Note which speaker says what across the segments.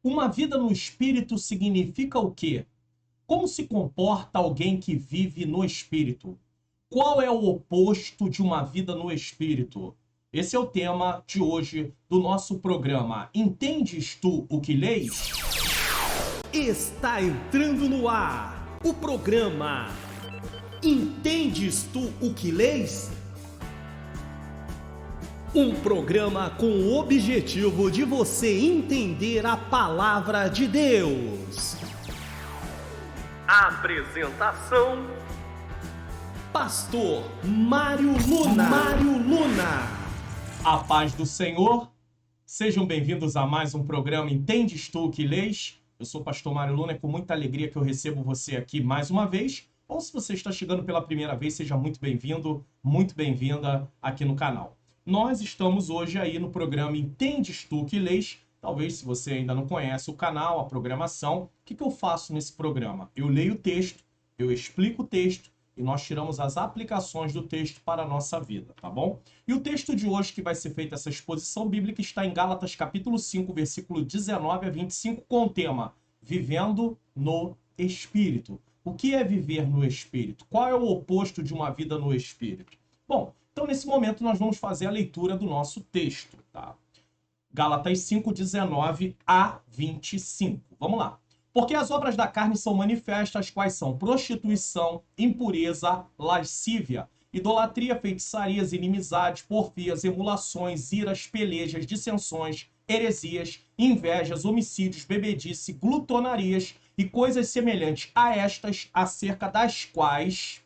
Speaker 1: Uma vida no espírito significa o quê? Como se comporta alguém que vive no espírito? Qual é o oposto de uma vida no espírito? Esse é o tema de hoje do nosso programa. Entendes tu o que leis?
Speaker 2: Está entrando no ar o programa Entendes tu o que leis? Um programa com o objetivo de você entender a palavra de Deus. Apresentação: Pastor Mário Luna.
Speaker 1: A paz do Senhor. Sejam bem-vindos a mais um programa Entendes tu o que leis? Eu sou o pastor Mário Luna, é com muita alegria que eu recebo você aqui mais uma vez. Ou se você está chegando pela primeira vez, seja muito bem-vindo, muito bem-vinda aqui no canal. Nós estamos hoje aí no programa Entendes tu o que leis? Talvez, se você ainda não conhece o canal, a programação, o que eu faço nesse programa? Eu leio o texto, eu explico o texto e nós tiramos as aplicações do texto para a nossa vida, tá bom? E o texto de hoje que vai ser feita essa exposição bíblica está em Gálatas capítulo 5, versículo 19 a 25, com o tema Vivendo no Espírito. O que é viver no Espírito? Qual é o oposto de uma vida no Espírito? Bom, então nesse momento nós vamos fazer a leitura do nosso texto, tá? Gálatas 5, 19 a 25. Vamos lá. Porque as obras da carne são manifestas, quais são prostituição, impureza, lascívia, idolatria, feitiçarias, inimizades, porfias, emulações, iras, pelejas, dissensões, heresias, invejas, homicídios, bebedice, glutonarias e coisas semelhantes a estas, acerca das quais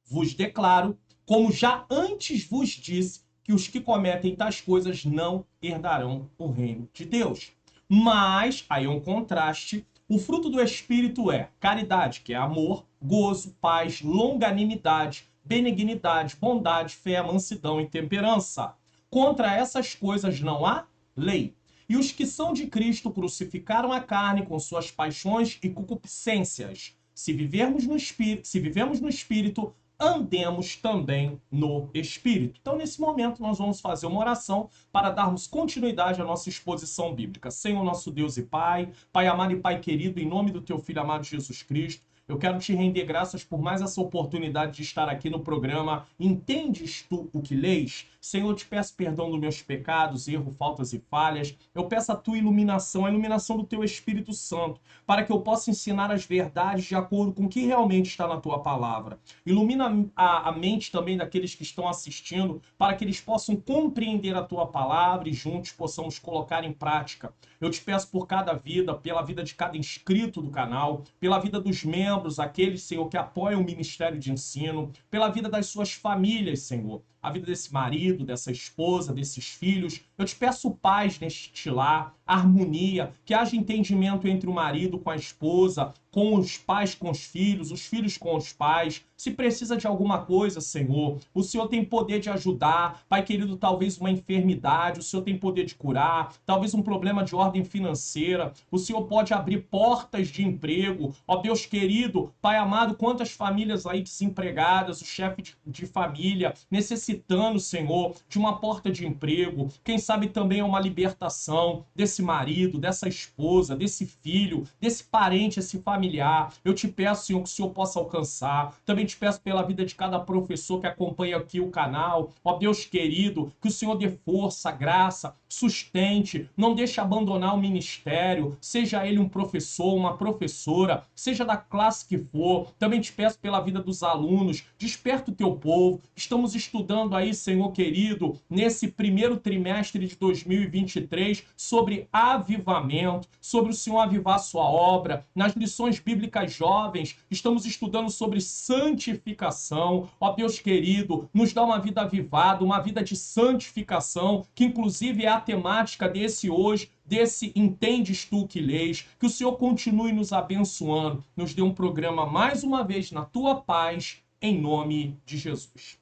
Speaker 1: vos declaro, como já antes vos disse, que os que cometem tais coisas não herdarão o reino de Deus. Mas, aí é um contraste, o fruto do Espírito é caridade, que é amor, gozo, paz, longanimidade, benignidade, bondade, fé, mansidão e temperança. Contra essas coisas não há lei. E os que são de Cristo crucificaram a carne com suas paixões e concupiscências. Se vivemos no Espírito, andemos também no Espírito. Então, nesse momento, nós vamos fazer uma oração para darmos continuidade à nossa exposição bíblica. Senhor, nosso Deus e Pai, Pai amado e Pai querido, em nome do Teu Filho amado Jesus Cristo, eu quero te render graças por mais essa oportunidade de estar aqui no programa Entendes tu o que leis? Senhor, eu te peço perdão dos meus pecados, erros, faltas e falhas. Eu peço a tua iluminação, a iluminação do teu Espírito Santo, para que eu possa ensinar as verdades de acordo com o que realmente está na tua palavra. Ilumina a mente também daqueles que estão assistindo, para que eles possam compreender a tua palavra e juntos possamos colocar em prática. Eu te peço por cada vida, pela vida de cada inscrito do canal, pela vida dos membros, aqueles, Senhor, que apoiam o ministério de ensino, pela vida das suas famílias, Senhor, a vida desse marido, dessa esposa, desses filhos. Eu te peço paz neste lar, harmonia, que haja entendimento entre o marido com a esposa, com os pais com os filhos com os pais. Se precisa de alguma coisa, Senhor, o Senhor tem poder de ajudar. Pai querido, talvez uma enfermidade, o Senhor tem poder de curar, talvez um problema de ordem financeira, o Senhor pode abrir portas de emprego. Ó Deus querido, Pai amado, quantas famílias aí desempregadas, o chefe de família necessitando, Senhor, de uma porta de emprego. Quem sabe também é uma libertação desse marido, dessa esposa, desse filho, desse parente, esse familiar. Eu te peço, Senhor, que o Senhor possa alcançar. Também te peço pela vida de cada professor que acompanha aqui o canal. Ó Deus querido, que o Senhor dê força, graça, sustente, não deixe abandonar o ministério, seja ele um professor, uma professora, seja da classe que for. Também te peço pela vida dos alunos, desperta o teu povo. Estamos estudando aí, Senhor querido, nesse primeiro trimestre de 2023, sobre avivamento, sobre o Senhor avivar a sua obra. Nas lições bíblicas jovens, estamos estudando sobre santificação. Ó Deus querido, nos dá uma vida avivada, uma vida de santificação, que inclusive é a temática desse hoje, desse Entendes tu que leis. Que o Senhor continue nos abençoando, nos dê um programa mais uma vez na tua paz, em nome de Jesus.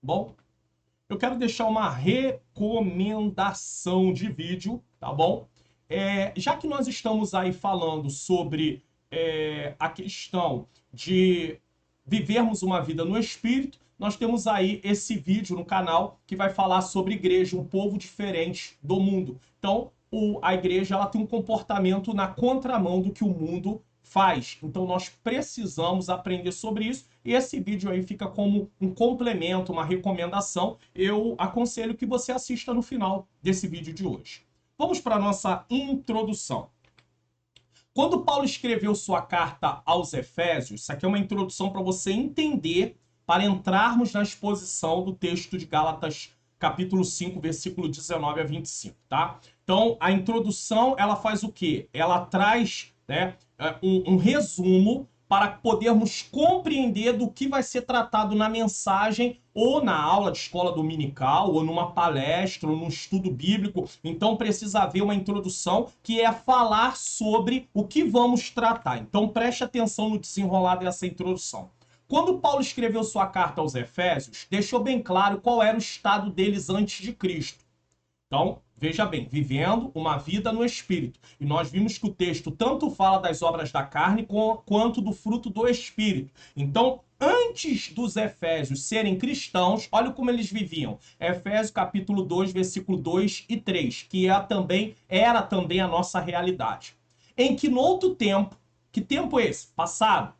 Speaker 1: Bom, eu quero deixar uma recomendação de vídeo, tá bom? Já que nós estamos aí falando sobre a questão de vivermos uma vida no Espírito, nós temos aí esse vídeo no canal que vai falar sobre igreja, um povo diferente do mundo. Então, a igreja ela tem um comportamento na contramão do que o mundo faz. Então nós precisamos aprender sobre isso, e esse vídeo aí fica como um complemento, uma recomendação. Eu aconselho que você assista no final desse vídeo de hoje. Vamos para a nossa introdução. Quando Paulo escreveu sua carta aos Efésios, isso aqui é uma introdução para você entender, para entrarmos na exposição do texto de Gálatas, capítulo 5, versículo 19 a 25, tá? Então, a introdução, ela faz o quê? Ela traz, né, um resumo para podermos compreender do que vai ser tratado na mensagem ou na aula de escola dominical, ou numa palestra, ou num estudo bíblico. Então precisa haver uma introdução que é falar sobre o que vamos tratar. Então preste atenção no desenrolar dessa introdução. Quando Paulo escreveu sua carta aos Efésios, deixou bem claro qual era o estado deles antes de Cristo. Então, veja bem, vivendo uma vida no Espírito. E nós vimos que o texto tanto fala das obras da carne quanto do fruto do Espírito. Então, antes dos Efésios serem cristãos, olha como eles viviam. Efésios capítulo 2, versículo 2 e 3, que era também a nossa realidade. Em que no outro tempo, que tempo é esse? Passado.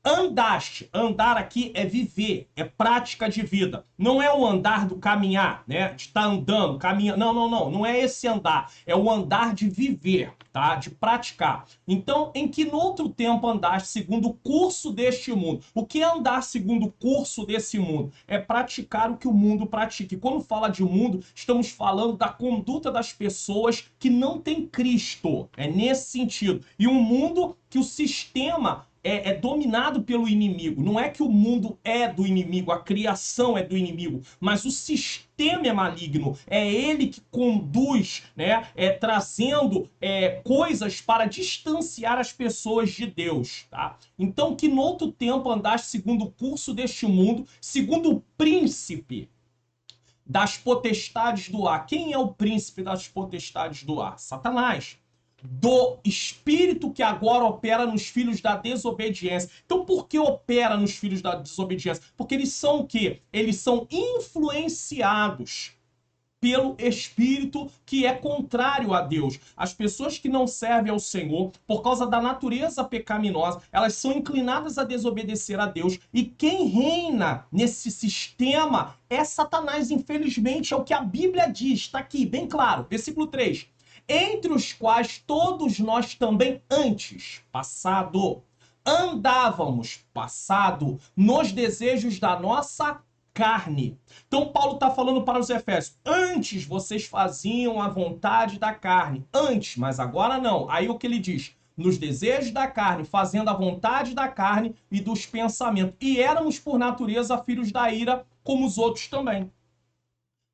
Speaker 1: Andaste, andar aqui é viver, é prática de vida. Não é o andar do caminhar, né? De estar andando, caminhando. Não é esse andar. É o andar de viver, tá? De praticar. Então, em que no outro tempo andaste segundo o curso deste mundo? O que é andar segundo o curso desse mundo? É praticar o que o mundo pratica. E quando fala de mundo, estamos falando da conduta das pessoas que não têm Cristo. É nesse sentido. E um mundo que o sistema é dominado pelo inimigo. Não é que o mundo é do inimigo, a criação é do inimigo, mas o sistema é maligno. É ele que conduz, né, trazendo coisas para distanciar as pessoas de Deus. Tá? Então, que no outro tempo andaste segundo o curso deste mundo, segundo o príncipe das potestades do ar. Quem é o príncipe das potestades do ar? Satanás. Do espírito que agora opera nos filhos da desobediência. Então, por que opera nos filhos da desobediência? Porque eles são o quê? Eles são influenciados pelo espírito que é contrário a Deus. As pessoas que não servem ao Senhor, por causa da natureza pecaminosa, elas são inclinadas a desobedecer a Deus. E quem reina nesse sistema é Satanás, infelizmente, é o que a Bíblia diz. Está aqui, bem claro. Versículo 3. Entre os quais todos nós também antes, passado, andávamos, passado, nos desejos da nossa carne. Então Paulo está falando para os Efésios, antes vocês faziam a vontade da carne, antes, mas agora não. Aí o que ele diz? Nos desejos da carne, fazendo a vontade da carne e dos pensamentos. E éramos por natureza filhos da ira, como os outros também.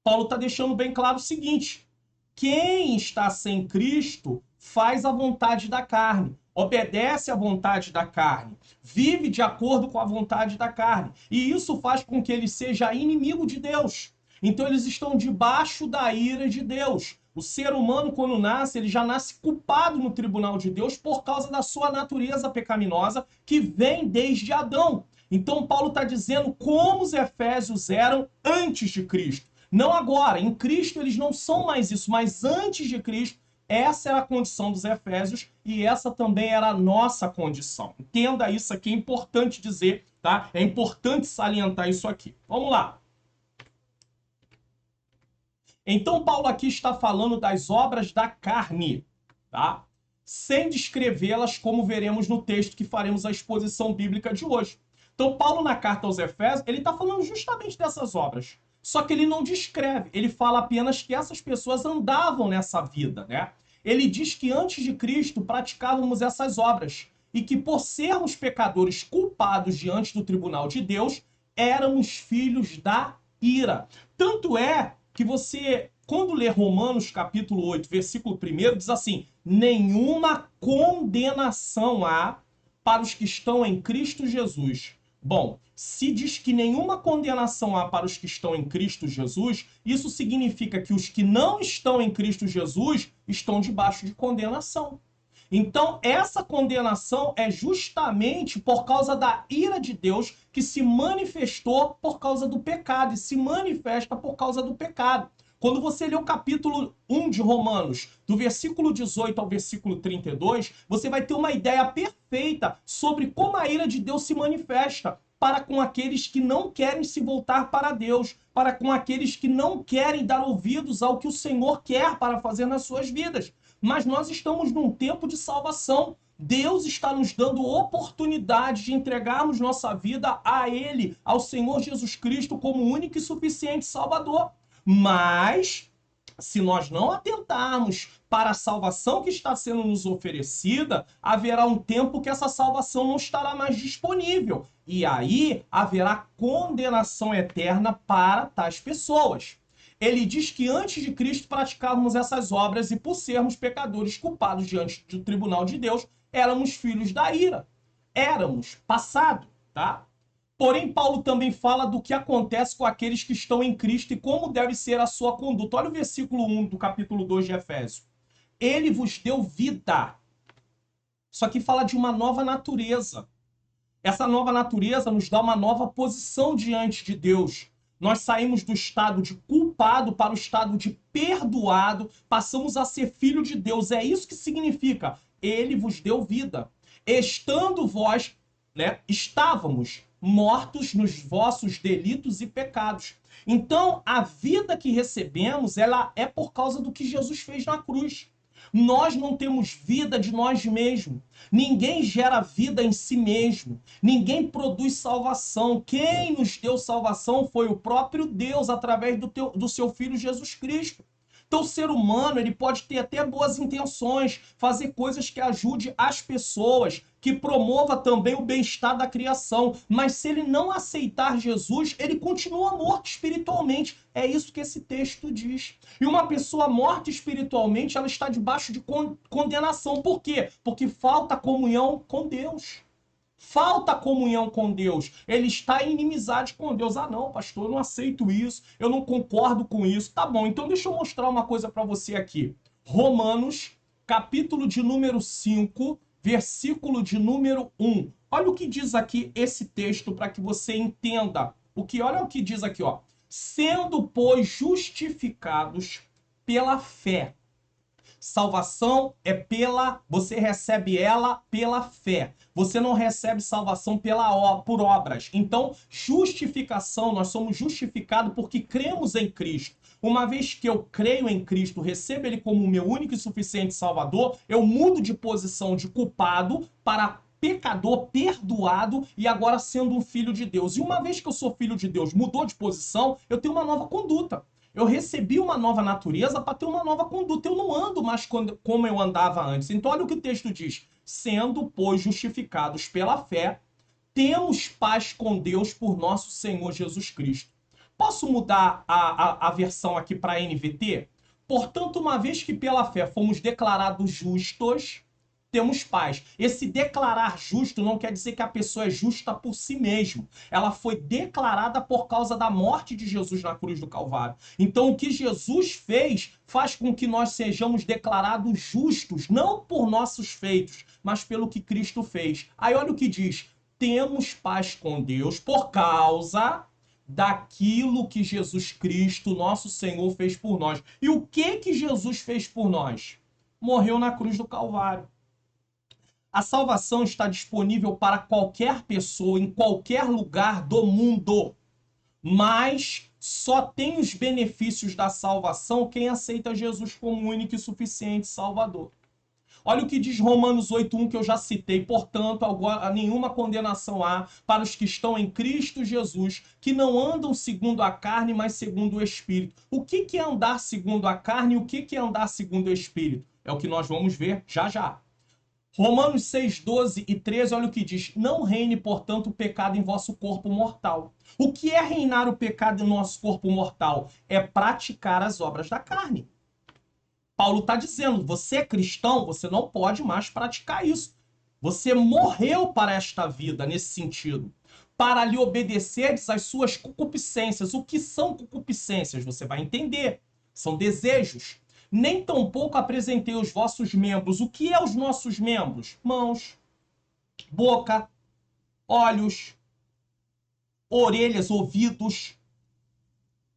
Speaker 1: Paulo está deixando bem claro o seguinte: quem está sem Cristo faz a vontade da carne, obedece à vontade da carne, vive de acordo com a vontade da carne. E isso faz com que ele seja inimigo de Deus. Então eles estão debaixo da ira de Deus. O ser humano, quando nasce, ele já nasce culpado no tribunal de Deus por causa da sua natureza pecaminosa que vem desde Adão. Então Paulo está dizendo como os Efésios eram antes de Cristo. Não agora, em Cristo eles não são mais isso, mas antes de Cristo, essa era a condição dos Efésios e essa também era a nossa condição. Entenda isso aqui, é importante dizer, tá? É importante salientar isso aqui. Vamos lá. Então Paulo aqui está falando das obras da carne, tá? Sem descrevê-las, como veremos no texto que faremos a exposição bíblica de hoje. Então Paulo, na carta aos Efésios, ele está falando justamente dessas obras. Só que ele não descreve, ele fala apenas que essas pessoas andavam nessa vida, né? Ele diz que antes de Cristo praticávamos essas obras e que por sermos pecadores culpados diante do tribunal de Deus, éramos filhos da ira. Tanto é que você, quando lê Romanos capítulo 8, versículo 1, diz assim: nenhuma condenação há para os que estão em Cristo Jesus. Bom, se diz que nenhuma condenação há para os que estão em Cristo Jesus, isso significa que os que não estão em Cristo Jesus estão debaixo de condenação. Então, essa condenação é justamente por causa da ira de Deus que se manifestou por causa do pecado e se manifesta por causa do pecado. Quando você lê o capítulo 1 de Romanos, do versículo 18 ao versículo 32, você vai ter uma ideia perfeita sobre como a ira de Deus se manifesta para com aqueles que não querem se voltar para Deus, para com aqueles que não querem dar ouvidos ao que o Senhor quer para fazer nas suas vidas. Mas nós estamos num tempo de salvação. Deus está nos dando oportunidade de entregarmos nossa vida a Ele, ao Senhor Jesus Cristo, como único e suficiente Salvador. Mas, se nós não atentarmos para a salvação que está sendo nos oferecida, haverá um tempo que essa salvação não estará mais disponível. E aí haverá condenação eterna para tais pessoas. Ele diz que antes de Cristo praticarmos essas obras e por sermos pecadores culpados diante do tribunal de Deus, éramos filhos da ira. Éramos, passado, tá? Porém, Paulo também fala do que acontece com aqueles que estão em Cristo e como deve ser a sua conduta. Olha o versículo 1 do capítulo 2 de Efésios. Ele vos deu vida. Isso aqui fala de uma nova natureza. Essa nova natureza nos dá uma nova posição diante de Deus. Nós saímos do estado de culpado para o estado de perdoado, passamos a ser filho de Deus. É isso que significa. Ele vos deu vida. Estando vós, estávamos mortos nos vossos delitos e pecados. Então, a vida que recebemos, ela é por causa do que Jesus fez na cruz. Nós não temos vida de nós mesmos. Ninguém gera vida em si mesmo. Ninguém produz salvação. Quem nos deu salvação foi o próprio Deus, através do seu Filho Jesus Cristo. Então, o ser humano, ele pode ter até boas intenções, fazer coisas que ajude as pessoas, que promova também o bem-estar da criação. Mas se ele não aceitar Jesus, ele continua morto espiritualmente. É isso que esse texto diz. E uma pessoa morta espiritualmente, ela está debaixo de condenação. Por quê? Porque falta comunhão com Deus. Falta comunhão com Deus. Ele está em inimizade com Deus. Ah, não, pastor, eu não aceito isso. Eu não concordo com isso. Tá bom, então deixa eu mostrar uma coisa para você aqui. Romanos, capítulo de número 5, versículo de número 1. Olha o que diz aqui esse texto para que você entenda. Olha o que diz aqui, ó. Sendo, pois, justificados pela fé. Salvação é você recebe ela pela fé. Você não recebe salvação por obras. Então, justificação, nós somos justificados porque cremos em Cristo. Uma vez que eu creio em Cristo, recebo Ele como o meu único e suficiente Salvador, eu mudo de posição de culpado para pecador perdoado e agora sendo um filho de Deus. E uma vez que eu sou filho de Deus, mudou de posição, eu tenho uma nova conduta. Eu recebi uma nova natureza para ter uma nova conduta. Eu não ando mais como eu andava antes. Então, olha o que o texto diz. Sendo, pois, justificados pela fé, temos paz com Deus por nosso Senhor Jesus Cristo. Posso mudar a versão aqui para NVT? Portanto, uma vez que pela fé fomos declarados justos, temos paz. Esse declarar justo não quer dizer que a pessoa é justa por si mesma. Ela foi declarada por causa da morte de Jesus na cruz do Calvário. Então, o que Jesus fez faz com que nós sejamos declarados justos, não por nossos feitos, mas pelo que Cristo fez. Aí olha o que diz. Temos paz com Deus por causa daquilo que Jesus Cristo, nosso Senhor, fez por nós. E o que Jesus fez por nós? Morreu na cruz do Calvário. A salvação está disponível para qualquer pessoa, em qualquer lugar do mundo. Mas só tem os benefícios da salvação quem aceita Jesus como único e suficiente Salvador. Olha o que diz Romanos 8:1, que eu já citei. Portanto, agora nenhuma condenação há para os que estão em Cristo Jesus, que não andam segundo a carne, mas segundo o Espírito. O que é andar segundo a carne e o que é andar segundo o Espírito? É o que nós vamos ver já já. Romanos 6:12 e 13, olha o que diz. Não reine, portanto, o pecado em vosso corpo mortal. O que é reinar o pecado em nosso corpo mortal? É praticar as obras da carne. Paulo está dizendo, você é cristão, você não pode mais praticar isso. Você morreu para esta vida, nesse sentido. Para lhe obedeceres às suas concupiscências. O que são concupiscências? Você vai entender. São desejos. Nem tampouco apresentei os vossos membros. O que é os nossos membros? Mãos, boca, olhos, orelhas, ouvidos,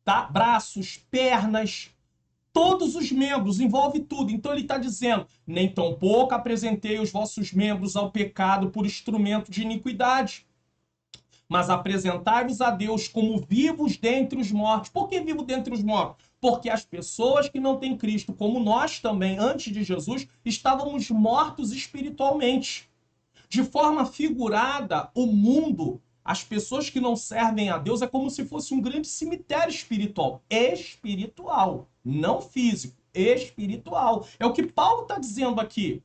Speaker 1: tá? Braços, pernas. Todos os membros, envolve tudo. Então ele está dizendo, nem tampouco apresentei os vossos membros ao pecado por instrumento de iniquidade, mas apresentai-vos a Deus como vivos dentre os mortos. Por que vivo dentre os mortos? Porque as pessoas que não têm Cristo, como nós também, antes de Jesus, estávamos mortos espiritualmente. De forma figurada, o mundo, as pessoas que não servem a Deus, é como se fosse um grande cemitério espiritual. Espiritual, não físico, espiritual. É o que Paulo está dizendo aqui.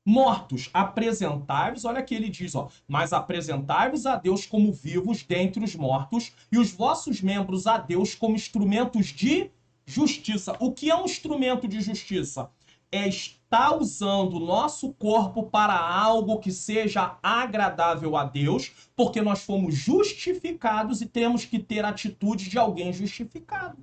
Speaker 1: Mortos, apresentai-vos, olha aqui ele diz, ó, mas apresentai-vos a Deus como vivos dentre os mortos e os vossos membros a Deus como instrumentos de justiça. O que é um instrumento de justiça? É estar usando o nosso corpo para algo que seja agradável a Deus, porque nós fomos justificados e temos que ter atitude de alguém justificado.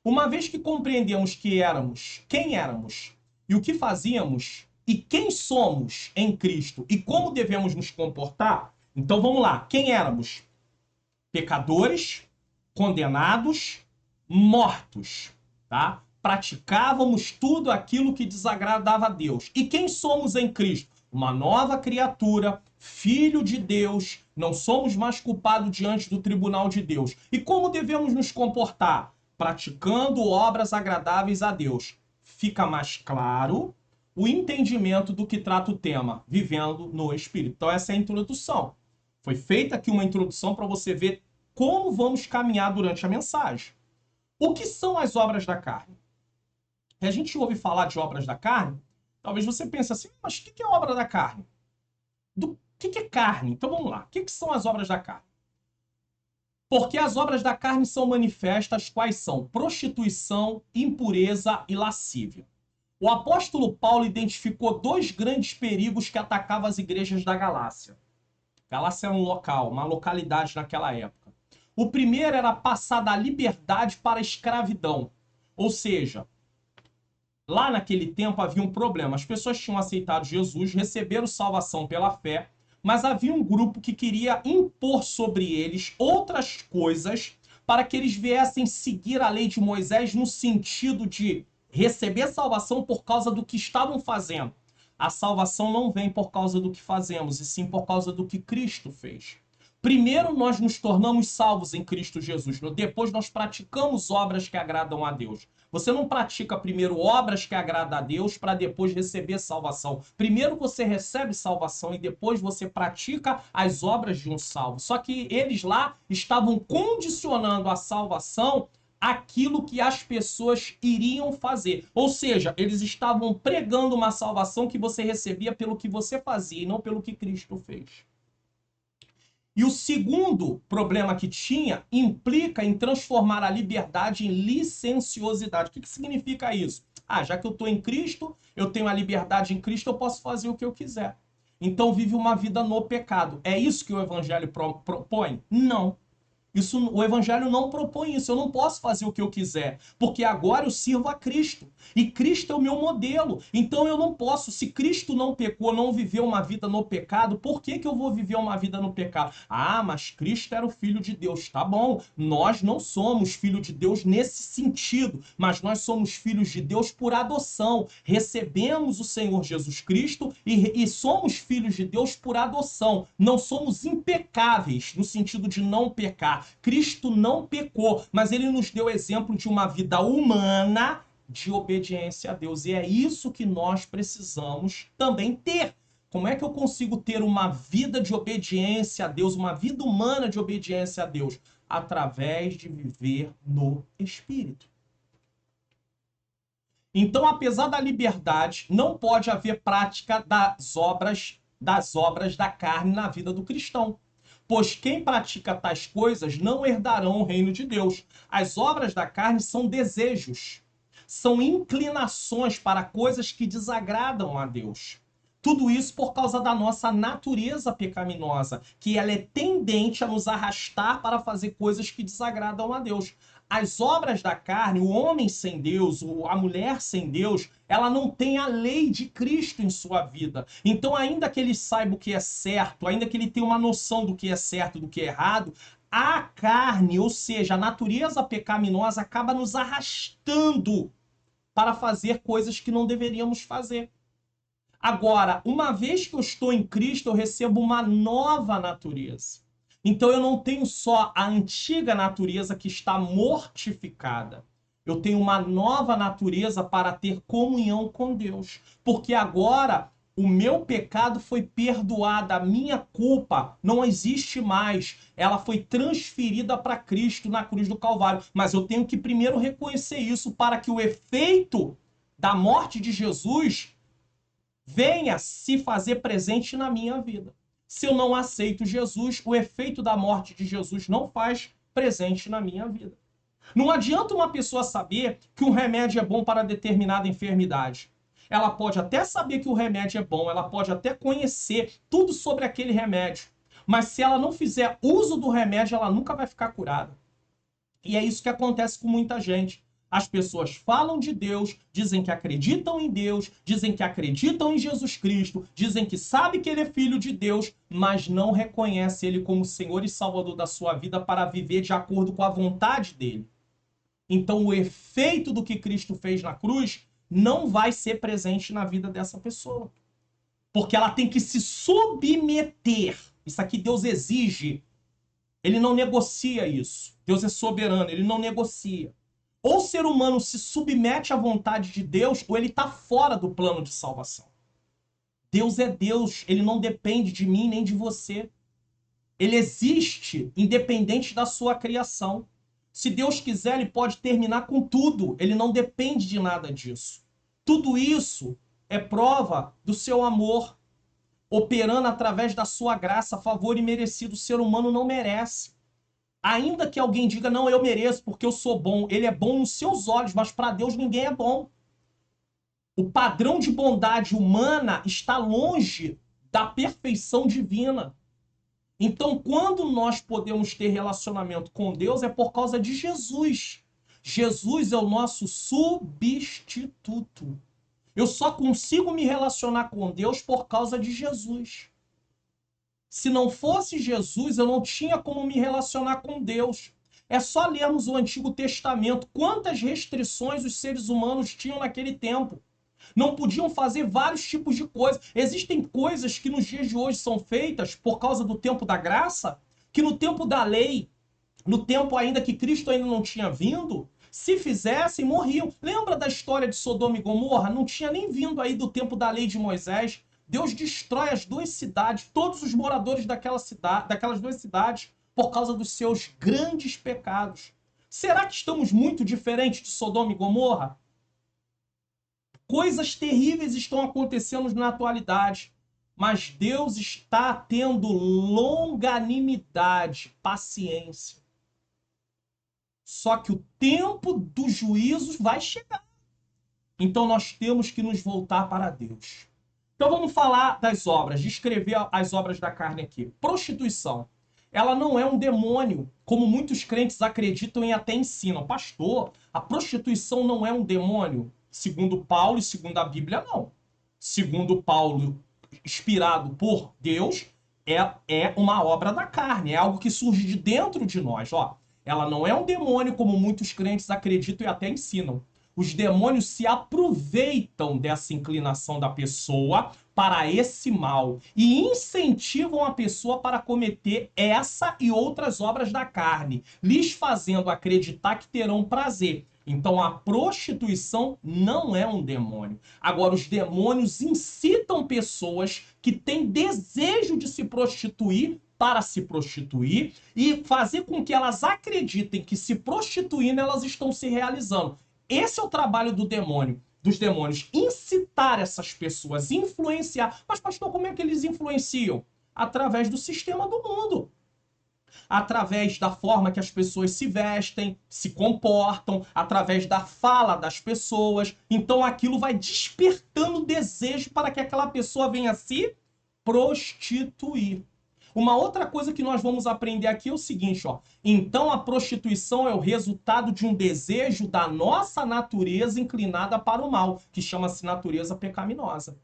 Speaker 1: Uma vez que compreendemos que éramos, quem éramos, e o que fazíamos, e quem somos em Cristo, e como devemos nos comportar, então vamos lá. Quem éramos? Pecadores, condenados, mortos, tá? Praticávamos tudo aquilo que desagradava a Deus. E quem somos em Cristo? Uma nova criatura, filho de Deus, não somos mais culpados diante do tribunal de Deus. E como devemos nos comportar? Praticando obras agradáveis a Deus. Fica mais claro o entendimento do que trata o tema, vivendo no Espírito. Então essa é a introdução. Foi feita aqui uma introdução para você ver como vamos caminhar durante a mensagem. O que são as obras da carne? A gente ouve falar de obras da carne, talvez você pense assim, mas o que é obra da carne? O que é carne? Então vamos lá. O que são as obras da carne? Porque as obras da carne são manifestas, quais são? Prostituição, impureza e lascívia. O apóstolo Paulo identificou dois grandes perigos que atacavam as igrejas da Galácia. Galácia era um local, uma localidade naquela época. O primeiro era passar da liberdade para a escravidão. Ou seja, lá naquele tempo havia um problema. As pessoas tinham aceitado Jesus, receberam salvação pela fé, mas havia um grupo que queria impor sobre eles outras coisas para que eles viessem seguir a lei de Moisés no sentido de receber salvação por causa do que estavam fazendo. A salvação não vem por causa do que fazemos, e sim por causa do que Cristo fez. Primeiro nós nos tornamos salvos em Cristo Jesus, depois nós praticamos obras que agradam a Deus. Você não pratica primeiro obras que agradam a Deus para depois receber salvação. Primeiro você recebe salvação e depois você pratica as obras de um salvo. Só que eles lá estavam condicionando a salvação àquilo que as pessoas iriam fazer. Ou seja, eles estavam pregando uma salvação que você recebia pelo que você fazia e não pelo que Cristo fez. E o segundo problema que tinha implica em transformar a liberdade em licenciosidade. O que significa isso? Já que eu estou em Cristo, eu tenho a liberdade em Cristo, eu posso fazer o que eu quiser. Então vive uma vida no pecado. É isso que o Evangelho propõe? Não. O Evangelho não propõe isso. Eu não posso fazer o que eu quiser, porque agora eu sirvo a Cristo. E Cristo é o meu modelo. Então eu não posso. Se Cristo não pecou, não viveu uma vida no pecado, por que eu vou viver uma vida no pecado? Mas Cristo era o Filho de Deus. Tá bom. Nós não somos filho de Deus nesse sentido, mas nós somos filhos de Deus por adoção. Recebemos o Senhor Jesus Cristo e somos filhos de Deus por adoção. Não somos impecáveis no sentido de não pecar. Cristo não pecou, mas ele nos deu exemplo de uma vida humana de obediência a Deus. E é isso que nós precisamos também ter. Como é que eu consigo ter uma vida de obediência a Deus, uma vida humana de obediência a Deus? Através de viver no Espírito. Então, apesar da liberdade, não pode haver prática das obras da carne na vida do cristão. Pois quem pratica tais coisas não herdarão o reino de Deus. As obras da carne são desejos, são inclinações para coisas que desagradam a Deus. Tudo isso por causa da nossa natureza pecaminosa, que ela é tendente a nos arrastar para fazer coisas que desagradam a Deus. As obras da carne, o homem sem Deus, a mulher sem Deus, ela não tem a lei de Cristo em sua vida. Então, ainda que ele saiba o que é certo, ainda que ele tenha uma noção do que é certo e do que é errado, a carne, ou seja, a natureza pecaminosa, acaba nos arrastando para fazer coisas que não deveríamos fazer. Agora, uma vez que eu estou em Cristo, eu recebo uma nova natureza. Então eu não tenho só a antiga natureza que está mortificada. Eu tenho uma nova natureza para ter comunhão com Deus. Porque agora o meu pecado foi perdoado, a minha culpa não existe mais. Ela foi transferida para Cristo na cruz do Calvário. Mas eu tenho que primeiro reconhecer isso para que o efeito da morte de Jesus venha se fazer presente na minha vida. Se eu não aceito Jesus, o efeito da morte de Jesus não faz presente na minha vida. Não adianta uma pessoa saber que um remédio é bom para determinada enfermidade. Ela pode até saber que o remédio é bom, ela pode até conhecer tudo sobre aquele remédio, mas se ela não fizer uso do remédio, ela nunca vai ficar curada. E é isso que acontece com muita gente. As pessoas falam de Deus, dizem que acreditam em Deus, dizem que acreditam em Jesus Cristo, dizem que sabem que Ele é Filho de Deus, mas não reconhecem Ele como Senhor e Salvador da sua vida para viver de acordo com a vontade dEle. Então o efeito do que Cristo fez na cruz não vai ser presente na vida dessa pessoa. Porque ela tem que se submeter. Isso aqui Deus exige. Ele não negocia isso. Deus é soberano, Ele não negocia. Ou o ser humano se submete à vontade de Deus, ou ele está fora do plano de salvação. Deus é Deus, Ele não depende de mim nem de você. Ele existe independente da sua criação. Se Deus quiser, Ele pode terminar com tudo. Ele não depende de nada disso. Tudo isso é prova do seu amor, operando através da sua graça, favor imerecido. O ser humano não merece. Ainda que alguém diga, não, eu mereço porque eu sou bom. Ele é bom nos seus olhos, mas para Deus ninguém é bom. O padrão de bondade humana está longe da perfeição divina. Então, quando nós podemos ter relacionamento com Deus, é por causa de Jesus. Jesus é o nosso substituto. Eu só consigo me relacionar com Deus por causa de Jesus. Se não fosse Jesus, eu não tinha como me relacionar com Deus. É só lermos o Antigo Testamento. Quantas restrições os seres humanos tinham naquele tempo. Não podiam fazer vários tipos de coisas. Existem coisas que nos dias de hoje são feitas por causa do tempo da graça, que no tempo da lei, no tempo ainda que Cristo ainda não tinha vindo, se fizessem, morriam. Lembra da história de Sodoma e Gomorra? Não tinha nem vindo aí do tempo da lei de Moisés. Deus destrói as duas cidades, todos os moradores daquelas duas cidades, por causa dos seus grandes pecados. Será que estamos muito diferentes de Sodoma e Gomorra? Coisas terríveis estão acontecendo na atualidade, mas Deus está tendo longanimidade, paciência. Só que o tempo dos juízos vai chegar. Então nós temos que nos voltar para Deus. Então vamos falar das obras, descrever as obras da carne aqui. Prostituição. Ela não é um demônio, como muitos crentes acreditam e até ensinam. Pastor, a prostituição não é um demônio? Segundo Paulo e segundo a Bíblia, não. Segundo Paulo, inspirado por Deus, é uma obra da carne, é algo que surge de dentro de nós. Ó, ela não é um demônio, como muitos crentes acreditam e até ensinam. Os demônios se aproveitam dessa inclinação da pessoa para esse mal e incentivam a pessoa para cometer essa e outras obras da carne, lhes fazendo acreditar que terão prazer. Então a prostituição não é um demônio. Agora, os demônios incitam pessoas que têm desejo de se prostituir para se prostituir e fazer com que elas acreditem que se prostituindo elas estão se realizando. Esse é o trabalho do demônio, dos demônios, incitar essas pessoas, influenciar. Mas, pastor, como é que eles influenciam? Através do sistema do mundo. Através da forma que as pessoas se vestem, se comportam, através da fala das pessoas. Então, aquilo vai despertando desejo para que aquela pessoa venha se prostituir. Uma outra coisa que nós vamos aprender aqui é o seguinte, ó. Então a prostituição é o resultado de um desejo da nossa natureza inclinada para o mal, que chama-se natureza pecaminosa.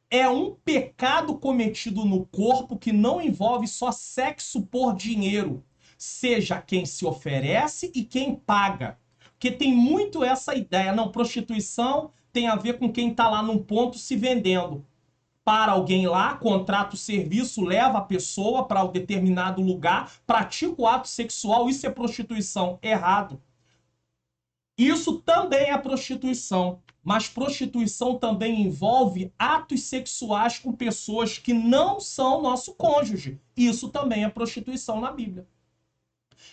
Speaker 1: É um pecado cometido no corpo que não envolve só sexo por dinheiro. seja quem se oferece e quem paga. Porque tem muito essa ideia, não, prostituição tem a ver com quem está lá num ponto se vendendo. Para alguém lá, contrata o serviço, leva a pessoa para um determinado lugar, pratica o ato sexual, isso é prostituição. Errado. Isso também é prostituição, mas prostituição também envolve atos sexuais com pessoas que não são nosso cônjuge. Isso também é prostituição na Bíblia.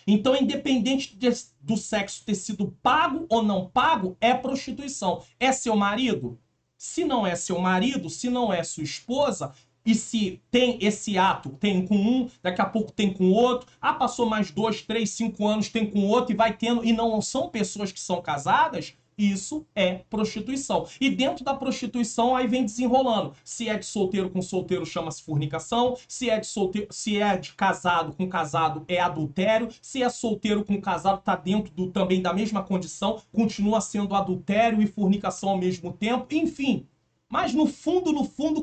Speaker 1: Então, independente do sexo ter sido pago ou não pago, é prostituição. É seu marido? Se não é seu marido, se não é sua esposa, e se tem esse ato, tem com um, daqui a pouco tem com outro, passou mais 2, 3, 5 anos, tem com outro e vai tendo, e não são pessoas que são casadas, isso é prostituição. E dentro da prostituição aí vem desenrolando. Se é de solteiro com solteiro, chama-se fornicação. Se é de solteiro, se é de casado com casado, é adultério. Se é solteiro com casado, tá dentro também da mesma condição, continua sendo adultério e fornicação ao mesmo tempo. Enfim, mas no fundo,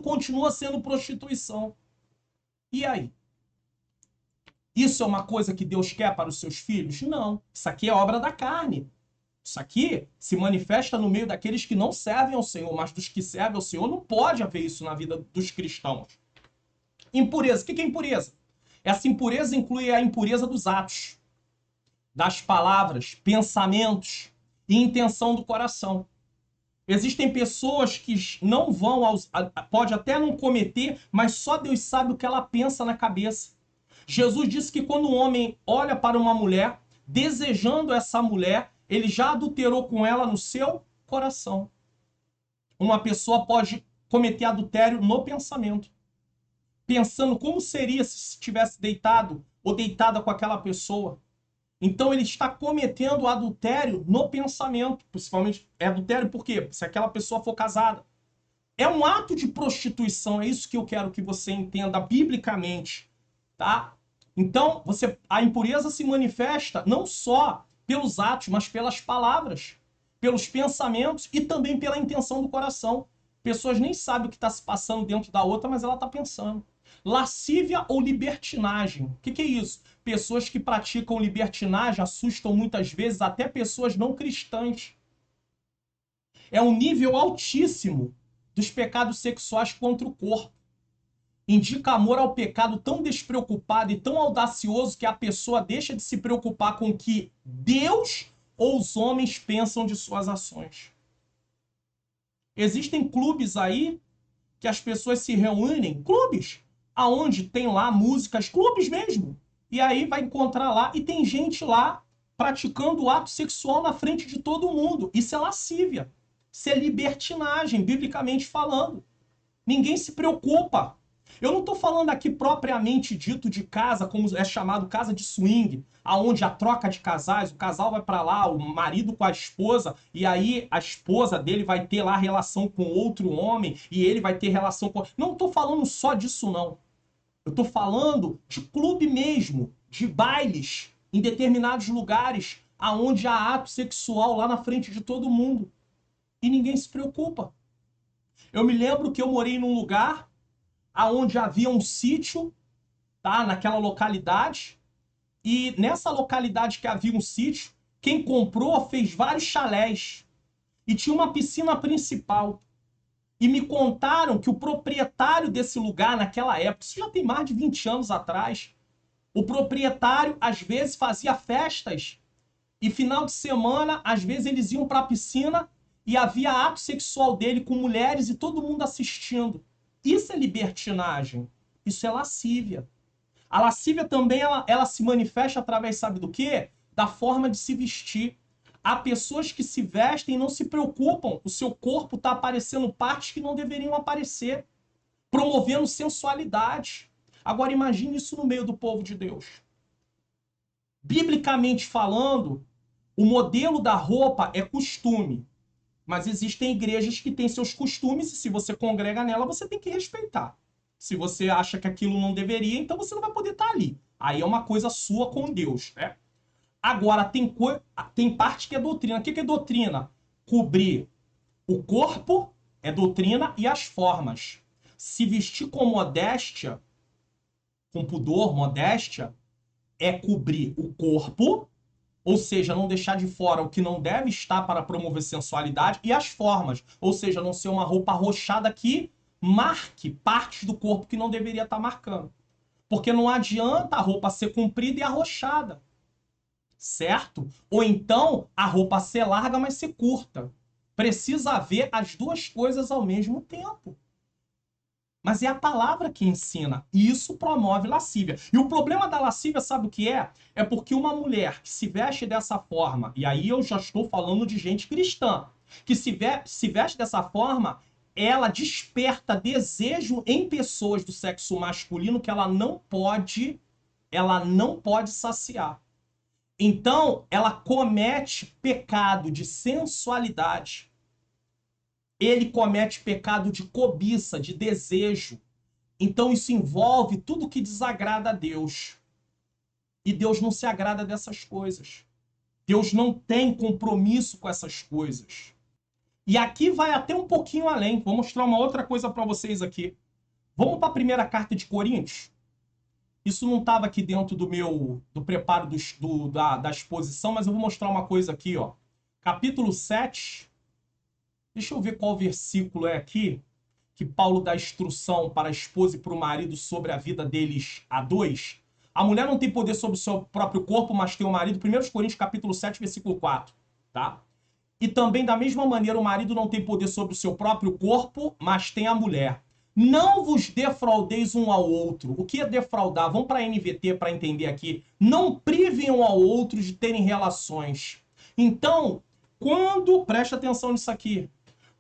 Speaker 1: continua sendo prostituição. E aí? Isso é uma coisa que Deus quer para os seus filhos? Não. Isso aqui é obra da carne. Isso aqui se manifesta no meio daqueles que não servem ao Senhor, mas dos que servem ao Senhor não pode haver isso na vida dos cristãos. Impureza. O que é impureza? Essa impureza inclui a impureza dos atos, das palavras, pensamentos e intenção do coração. Existem pessoas que não vão pode até não cometer, mas só Deus sabe o que ela pensa na cabeça. Jesus disse que quando um homem olha para uma mulher, desejando essa mulher, ele já adulterou com ela no seu coração. Uma pessoa pode cometer adultério no pensamento. Pensando como seria se estivesse deitado ou deitada com aquela pessoa. Então ele está cometendo adultério no pensamento. Principalmente é adultério por quê? Se aquela pessoa for casada. É um ato de prostituição, é isso que eu quero que você entenda biblicamente. Tá? Então, a impureza se manifesta não só pelos atos, mas pelas palavras, pelos pensamentos e também pela intenção do coração. Pessoas nem sabem o que está se passando dentro da outra, mas ela está pensando. Lascívia ou libertinagem. O que é isso? Pessoas que praticam libertinagem assustam muitas vezes até pessoas não cristãs. É um nível altíssimo dos pecados sexuais contra o corpo. Indica amor ao pecado tão despreocupado e tão audacioso que a pessoa deixa de se preocupar com o que Deus ou os homens pensam de suas ações. Existem clubes aí que as pessoas se reúnem, clubes, aonde tem lá músicas, clubes mesmo. E aí vai encontrar lá e tem gente lá praticando o ato sexual na frente de todo mundo. Isso é lascívia. Isso é libertinagem, biblicamente falando. Ninguém se preocupa. Eu não estou falando aqui propriamente dito de casa, como é chamado casa de swing, aonde a troca de casais, o casal vai para lá, o marido com a esposa, e aí a esposa dele vai ter lá relação com outro homem, e ele vai ter relação com... Não estou falando só disso, não. Eu estou falando de clube mesmo, de bailes, em determinados lugares, aonde há ato sexual lá na frente de todo mundo. E ninguém se preocupa. Eu me lembro que eu morei num lugar aonde havia um sítio, tá, naquela localidade, e nessa localidade que havia um sítio, quem comprou fez vários chalés, e tinha uma piscina principal. E me contaram que o proprietário desse lugar naquela época, isso já tem mais de 20 anos atrás, o proprietário às vezes fazia festas, e final de semana, às vezes eles iam para a piscina, e havia ato sexual dele com mulheres e todo mundo assistindo. Isso é libertinagem. Isso é lascívia. A lascívia também ela se manifesta através, sabe do quê? Da forma de se vestir. Há pessoas que se vestem e não se preocupam. O seu corpo está aparecendo partes que não deveriam aparecer. Promovendo sensualidade. Agora imagine isso no meio do povo de Deus. Biblicamente falando, o modelo da roupa é costume. Mas existem igrejas que têm seus costumes e se você congrega nela, você tem que respeitar. Se você acha que aquilo não deveria, então você não vai poder estar ali. Aí é uma coisa sua com Deus, né? Agora, tem parte que é doutrina. O que é doutrina? Cobrir o corpo é doutrina e as formas. Se vestir com modéstia, com pudor, modéstia, é cobrir o corpo, ou seja, não deixar de fora o que não deve estar para promover sensualidade, e as formas, ou seja, não ser uma roupa arrochada que marque partes do corpo que não deveria estar marcando. Porque não adianta a roupa ser comprida e arrochada, certo? Ou então a roupa ser larga, mas ser curta. Precisa haver as duas coisas ao mesmo tempo. Mas é a palavra que ensina. E isso promove lascívia. E o problema da lascívia, sabe o que é? É porque uma mulher que se veste dessa forma, e aí eu já estou falando de gente cristã, que se veste dessa forma, ela desperta desejo em pessoas do sexo masculino que ela não pode saciar. Então, ela comete pecado de sensualidade. Ele comete pecado de cobiça, de desejo. Então isso envolve tudo que desagrada a Deus. E Deus não se agrada dessas coisas. Deus não tem compromisso com essas coisas. E aqui vai até um pouquinho além. Vou mostrar uma outra coisa para vocês aqui. Vamos para a primeira carta de Coríntios? Isso não estava aqui dentro do preparo da exposição, mas eu vou mostrar uma coisa aqui, ó. Capítulo 7. Deixa eu ver qual versículo é aqui, que Paulo dá instrução para a esposa e para o marido sobre a vida deles a dois. A mulher não tem poder sobre o seu próprio corpo, mas tem o marido. 1 Coríntios capítulo 7, versículo 4. Tá? E também, da mesma maneira, o marido não tem poder sobre o seu próprio corpo, mas tem a mulher. Não vos defraudeis um ao outro. O que é defraudar? Vamos para a NVT para entender aqui. Não privem um ao outro de terem relações. Então, preste atenção nisso aqui.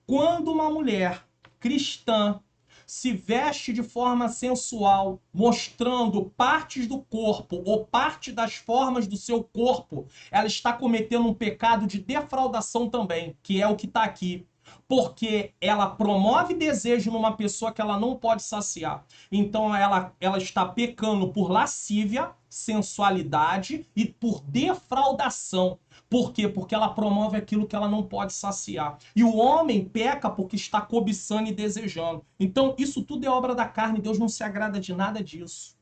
Speaker 1: Quando uma mulher cristã se veste de forma sensual, mostrando partes do corpo ou parte das formas do seu corpo, ela está cometendo um pecado de defraudação também, que é o que está aqui. Porque ela promove desejo numa pessoa que ela não pode saciar. Então ela está pecando por lascívia, sensualidade e por defraudação. Por quê? Porque ela promove aquilo que ela não pode saciar. E o homem peca porque está cobiçando e desejando. Então isso tudo é obra da carne. Deus não se agrada de nada disso.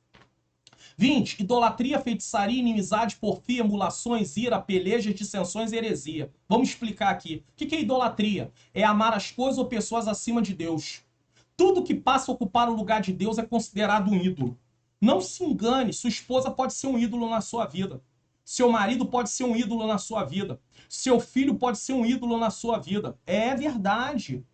Speaker 1: 20. Idolatria, feitiçaria, inimizade, porfia, emulações, ira, pelejas, dissensões e heresia. Vamos explicar aqui. O que é idolatria? É amar as coisas ou pessoas acima de Deus. Tudo que passa a ocupar o lugar de Deus é considerado um ídolo. Não se engane, sua esposa pode ser um ídolo na sua vida. Seu marido pode ser um ídolo na sua vida. Seu filho pode ser um ídolo na sua vida. É verdade.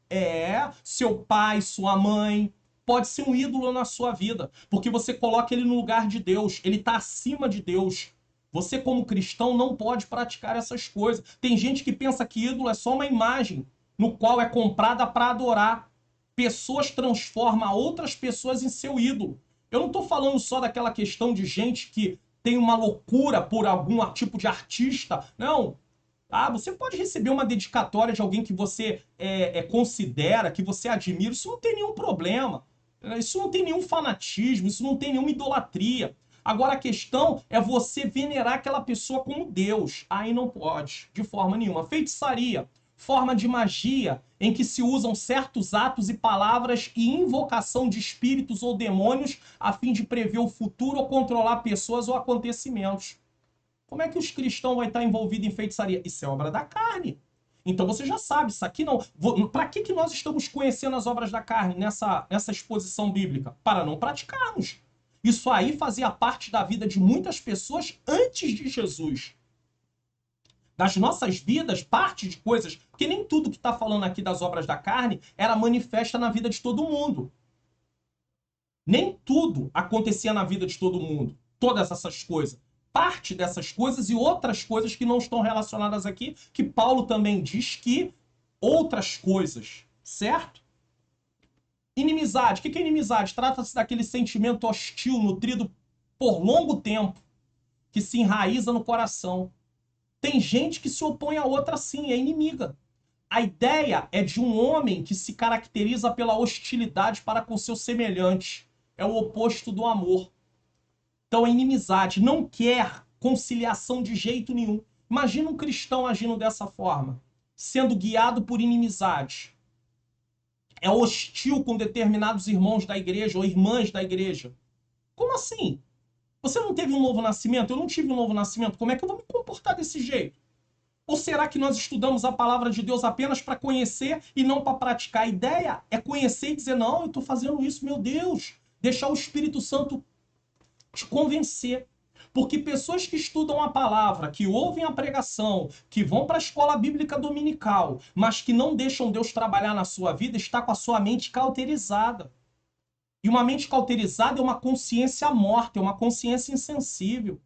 Speaker 1: Seu pai, sua mãe pode ser um ídolo na sua vida, porque você coloca ele no lugar de Deus, ele está acima de Deus. Você, como cristão, não pode praticar essas coisas. Tem gente que pensa que ídolo é só uma imagem, no qual é comprada para adorar. Pessoas transformam outras pessoas em seu ídolo. Eu não estou falando só daquela questão de gente que tem uma loucura por algum tipo de artista. Não. Você pode receber uma dedicatória de alguém que você considera, que você admira. Isso não tem nenhum problema. Isso não tem nenhum fanatismo, isso não tem nenhuma idolatria. Agora a questão é você venerar aquela pessoa como Deus. Aí não pode, de forma nenhuma. Feitiçaria, forma de magia em que se usam certos atos e palavras e invocação de espíritos ou demônios a fim de prever o futuro ou controlar pessoas ou acontecimentos. Como é que os cristãos vão estar envolvidos em feitiçaria? Isso é obra da carne. Então você já sabe, isso aqui não... Para que nós estamos conhecendo as obras da carne nessa exposição bíblica? Para não praticarmos. Isso aí fazia parte da vida de muitas pessoas antes de Jesus. Das nossas vidas, parte de coisas... Porque nem tudo que está falando aqui das obras da carne era manifesta na vida de todo mundo. Nem tudo acontecia na vida de todo mundo. Todas essas coisas. Parte dessas coisas e outras coisas que não estão relacionadas aqui, que Paulo também diz que outras coisas, certo? Inimizade. O que é inimizade? Trata-se daquele sentimento hostil nutrido por longo tempo, que se enraiza no coração. Tem gente que se opõe a outra sim, é inimiga. A ideia é de um homem que se caracteriza pela hostilidade para com seu semelhante. É o oposto do amor. Então é inimizade, não quer conciliação de jeito nenhum. Imagina um cristão agindo dessa forma, sendo guiado por inimizade. É hostil com determinados irmãos da igreja ou irmãs da igreja. Como assim? Você não teve um novo nascimento? Eu não tive um novo nascimento. Como é que eu vou me comportar desse jeito? Ou será que nós estudamos a palavra de Deus apenas para conhecer e não para praticar? A ideia é conhecer e dizer, não, eu estou fazendo isso, meu Deus. Deixar o Espírito Santo te convencer. Porque pessoas que estudam a palavra, que ouvem a pregação, que vão para a escola bíblica dominical, mas que não deixam Deus trabalhar na sua vida, está com a sua mente cauterizada. E uma mente cauterizada é uma consciência morta, é uma consciência insensível.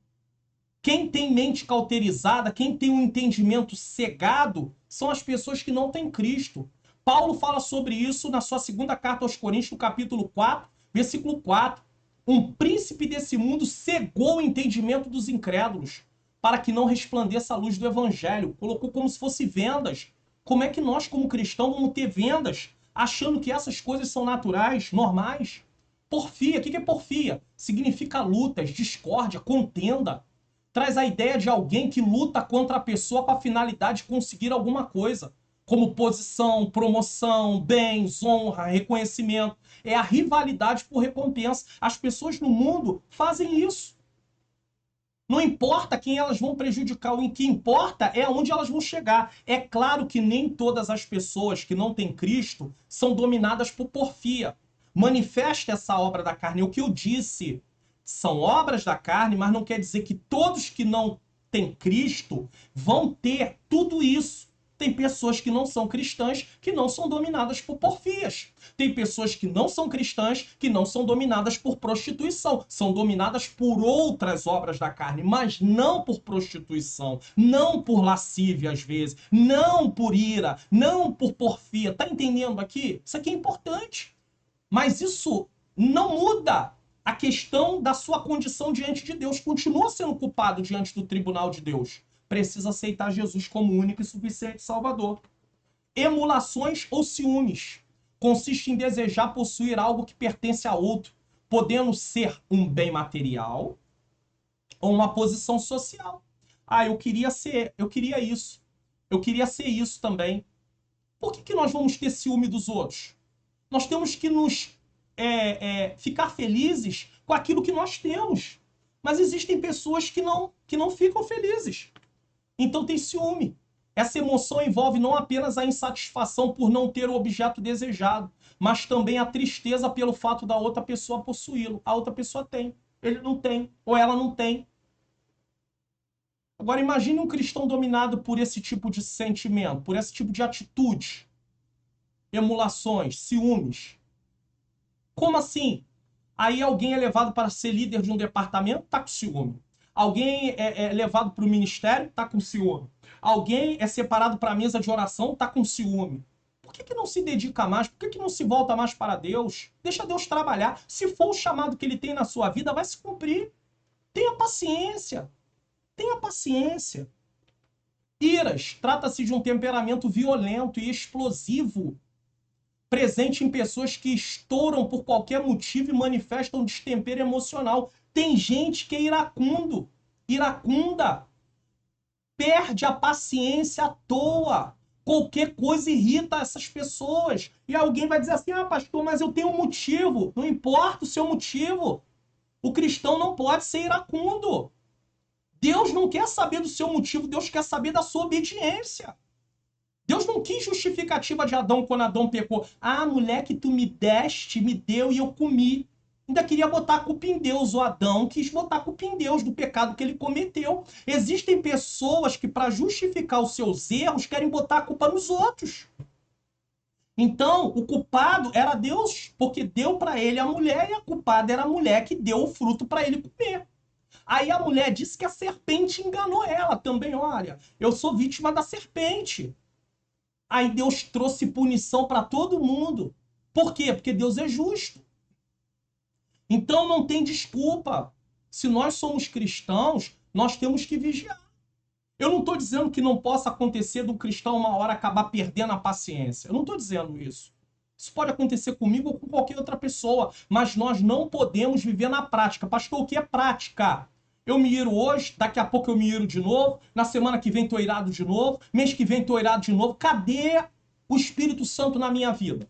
Speaker 1: Quem tem mente cauterizada, quem tem um entendimento cegado, são as pessoas que não têm Cristo. Paulo fala sobre isso na sua segunda carta aos Coríntios, no capítulo 4, versículo 4. Um príncipe desse mundo cegou o entendimento dos incrédulos, para que não resplandeça a luz do evangelho. Colocou como se fosse vendas. Como é que nós, como cristãos, vamos ter vendas, achando que essas coisas são naturais, normais? Porfia, o que é porfia? Significa lutas, discórdia, contenda. Traz a ideia de alguém que luta contra a pessoa com a finalidade de conseguir alguma coisa, como posição, promoção, bens, honra, reconhecimento. É a rivalidade por recompensa. As pessoas no mundo fazem isso. Não importa quem elas vão prejudicar, o que importa é aonde elas vão chegar. É claro que nem todas as pessoas que não têm Cristo são dominadas por porfia. Manifesta essa obra da carne. É o que eu disse. São obras da carne, mas não quer dizer que todos que não têm Cristo vão ter tudo isso. Tem pessoas que não são cristãs que não são dominadas por porfias. Tem pessoas que não são cristãs que não são dominadas por prostituição. São dominadas por outras obras da carne, mas não por prostituição, não por lascívia às vezes, não por ira, não por porfia. Tá entendendo aqui? Isso aqui é importante. Mas isso não muda a questão da sua condição diante de Deus. Continua sendo culpado diante do tribunal de Deus. Precisa aceitar Jesus como único e suficiente Salvador. Emulações ou ciúmes consiste em desejar possuir algo que pertence a outro, podendo ser um bem material ou uma posição social. Ah, eu queria isso. Eu queria ser isso também. Por que nós vamos ter ciúme dos outros? Nós temos que nos ficar felizes com aquilo que nós temos. Mas existem pessoas que não ficam felizes. Então tem ciúme. Essa emoção envolve não apenas a insatisfação por não ter o objeto desejado, mas também a tristeza pelo fato da outra pessoa possuí-lo. A outra pessoa tem, ele não tem, ou ela não tem. Agora imagine um cristão dominado por esse tipo de sentimento, por esse tipo de atitude. Emulações, ciúmes. Como assim? Aí alguém é levado para ser líder de um departamento, tá com ciúme. Alguém é levado para o ministério, tá com ciúme. Alguém é separado para a mesa de oração, tá com ciúme. Por que não se dedica mais? Por que não se volta mais para Deus? Deixa Deus trabalhar. Se for o chamado que ele tem na sua vida, vai se cumprir. Tenha paciência. Tenha paciência. Iras. Trata-se de um temperamento violento e explosivo, presente em pessoas que estouram por qualquer motivo e manifestam destempero emocional. Tem gente que é iracundo, iracunda, perde a paciência à toa. Qualquer coisa irrita essas pessoas. E alguém vai dizer assim, ah, pastor, mas eu tenho um motivo. Não importa o seu motivo. O cristão não pode ser iracundo. Deus não quer saber do seu motivo, Deus quer saber da sua obediência. Deus não quis justificativa de Adão quando Adão pecou. Ah, mulher que tu me deste, me deu e eu comi. Ainda queria botar a culpa em Deus. O Adão quis botar a culpa em Deus do pecado que ele cometeu. Existem pessoas que, para justificar os seus erros, querem botar a culpa nos outros. Então, o culpado era Deus, porque deu para ele a mulher, e a culpada era a mulher que deu o fruto para ele comer. Aí a mulher disse que a serpente enganou ela também. Olha, eu sou vítima da serpente. Aí Deus trouxe punição para todo mundo. Por quê? Porque Deus é justo. Então não tem desculpa. Se nós somos cristãos, nós temos que vigiar. Eu não estou dizendo que não possa acontecer do cristão uma hora acabar perdendo a paciência. Eu não estou dizendo isso. Isso pode acontecer comigo ou com qualquer outra pessoa. Mas nós não podemos viver na prática. Pastor, o que é prática? Eu me iro hoje, daqui a pouco eu me iro de novo, na semana que vem estou irado de novo, mês que vem estou irado de novo. Cadê o Espírito Santo na minha vida?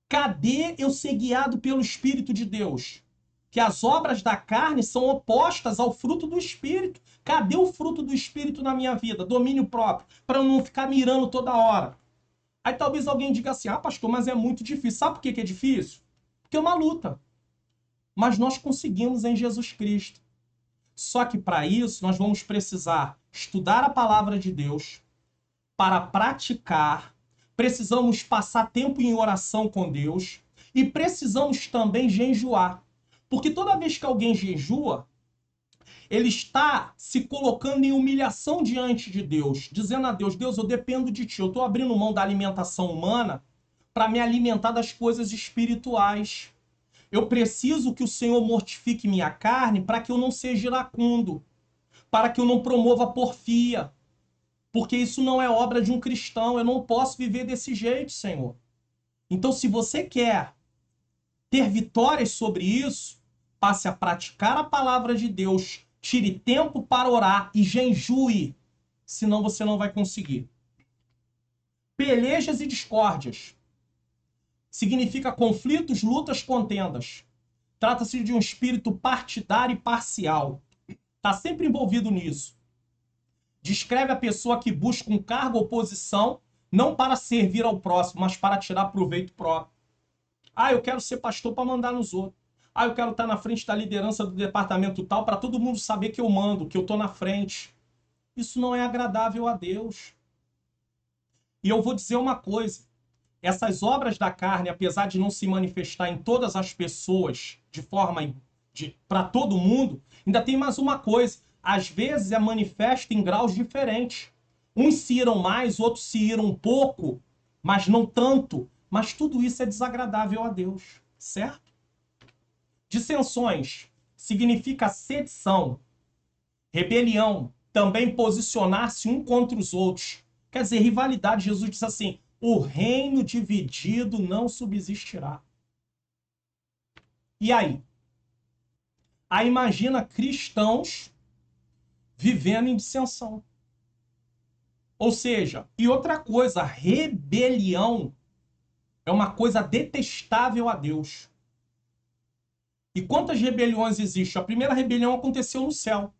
Speaker 1: Cadê eu ser guiado pelo Espírito de Deus? que as obras da carne são opostas ao fruto do Espírito. Cadê o fruto do Espírito na minha vida? Domínio próprio, para eu não ficar mirando toda hora. Aí talvez alguém diga assim, pastor, mas é muito difícil. Sabe por que é difícil? Porque é uma luta. Mas nós conseguimos em Jesus Cristo. Só que para isso nós vamos precisar estudar a palavra de Deus, para praticar, precisamos passar tempo em oração com Deus e precisamos também jejuar. Porque toda vez que alguém jejua, ele está se colocando em humilhação diante de Deus, dizendo a Deus, Deus, eu dependo de ti, eu estou abrindo mão da alimentação humana para me alimentar das coisas espirituais. Eu preciso que o Senhor mortifique minha carne para que eu não seja iracundo, para que eu não promova porfia, porque isso não é obra de um cristão, eu não posso viver desse jeito, Senhor. Então, se você quer ter vitórias sobre isso, passe a praticar a palavra de Deus, tire tempo para orar e jejue, senão você não vai conseguir. Pelejas e discórdias. Significa conflitos, lutas, contendas. Trata-se de um espírito partidário e parcial. Está sempre envolvido nisso. Descreve a pessoa que busca um cargo ou posição, não para servir ao próximo, mas para tirar proveito próprio. Eu quero ser pastor para mandar nos outros. Eu quero estar na frente da liderança do departamento tal para todo mundo saber que eu mando, que eu estou na frente. Isso não é agradável a Deus. E eu vou dizer uma coisa. Essas obras da carne, apesar de não se manifestar em todas as pessoas de forma para todo mundo, ainda tem mais uma coisa. Às vezes é manifesta em graus diferentes. Uns se iram mais, outros se iram um pouco, mas não tanto. Mas tudo isso é desagradável a Deus, certo? Dissensões significa sedição, rebelião, também posicionar-se um contra os outros. Quer dizer, rivalidade. Jesus diz assim, o reino dividido não subsistirá. E aí? Aí imagina cristãos vivendo em dissensão. Ou seja, e outra coisa, rebelião é uma coisa detestável a Deus. E quantas rebeliões existem? A primeira rebelião aconteceu no céu.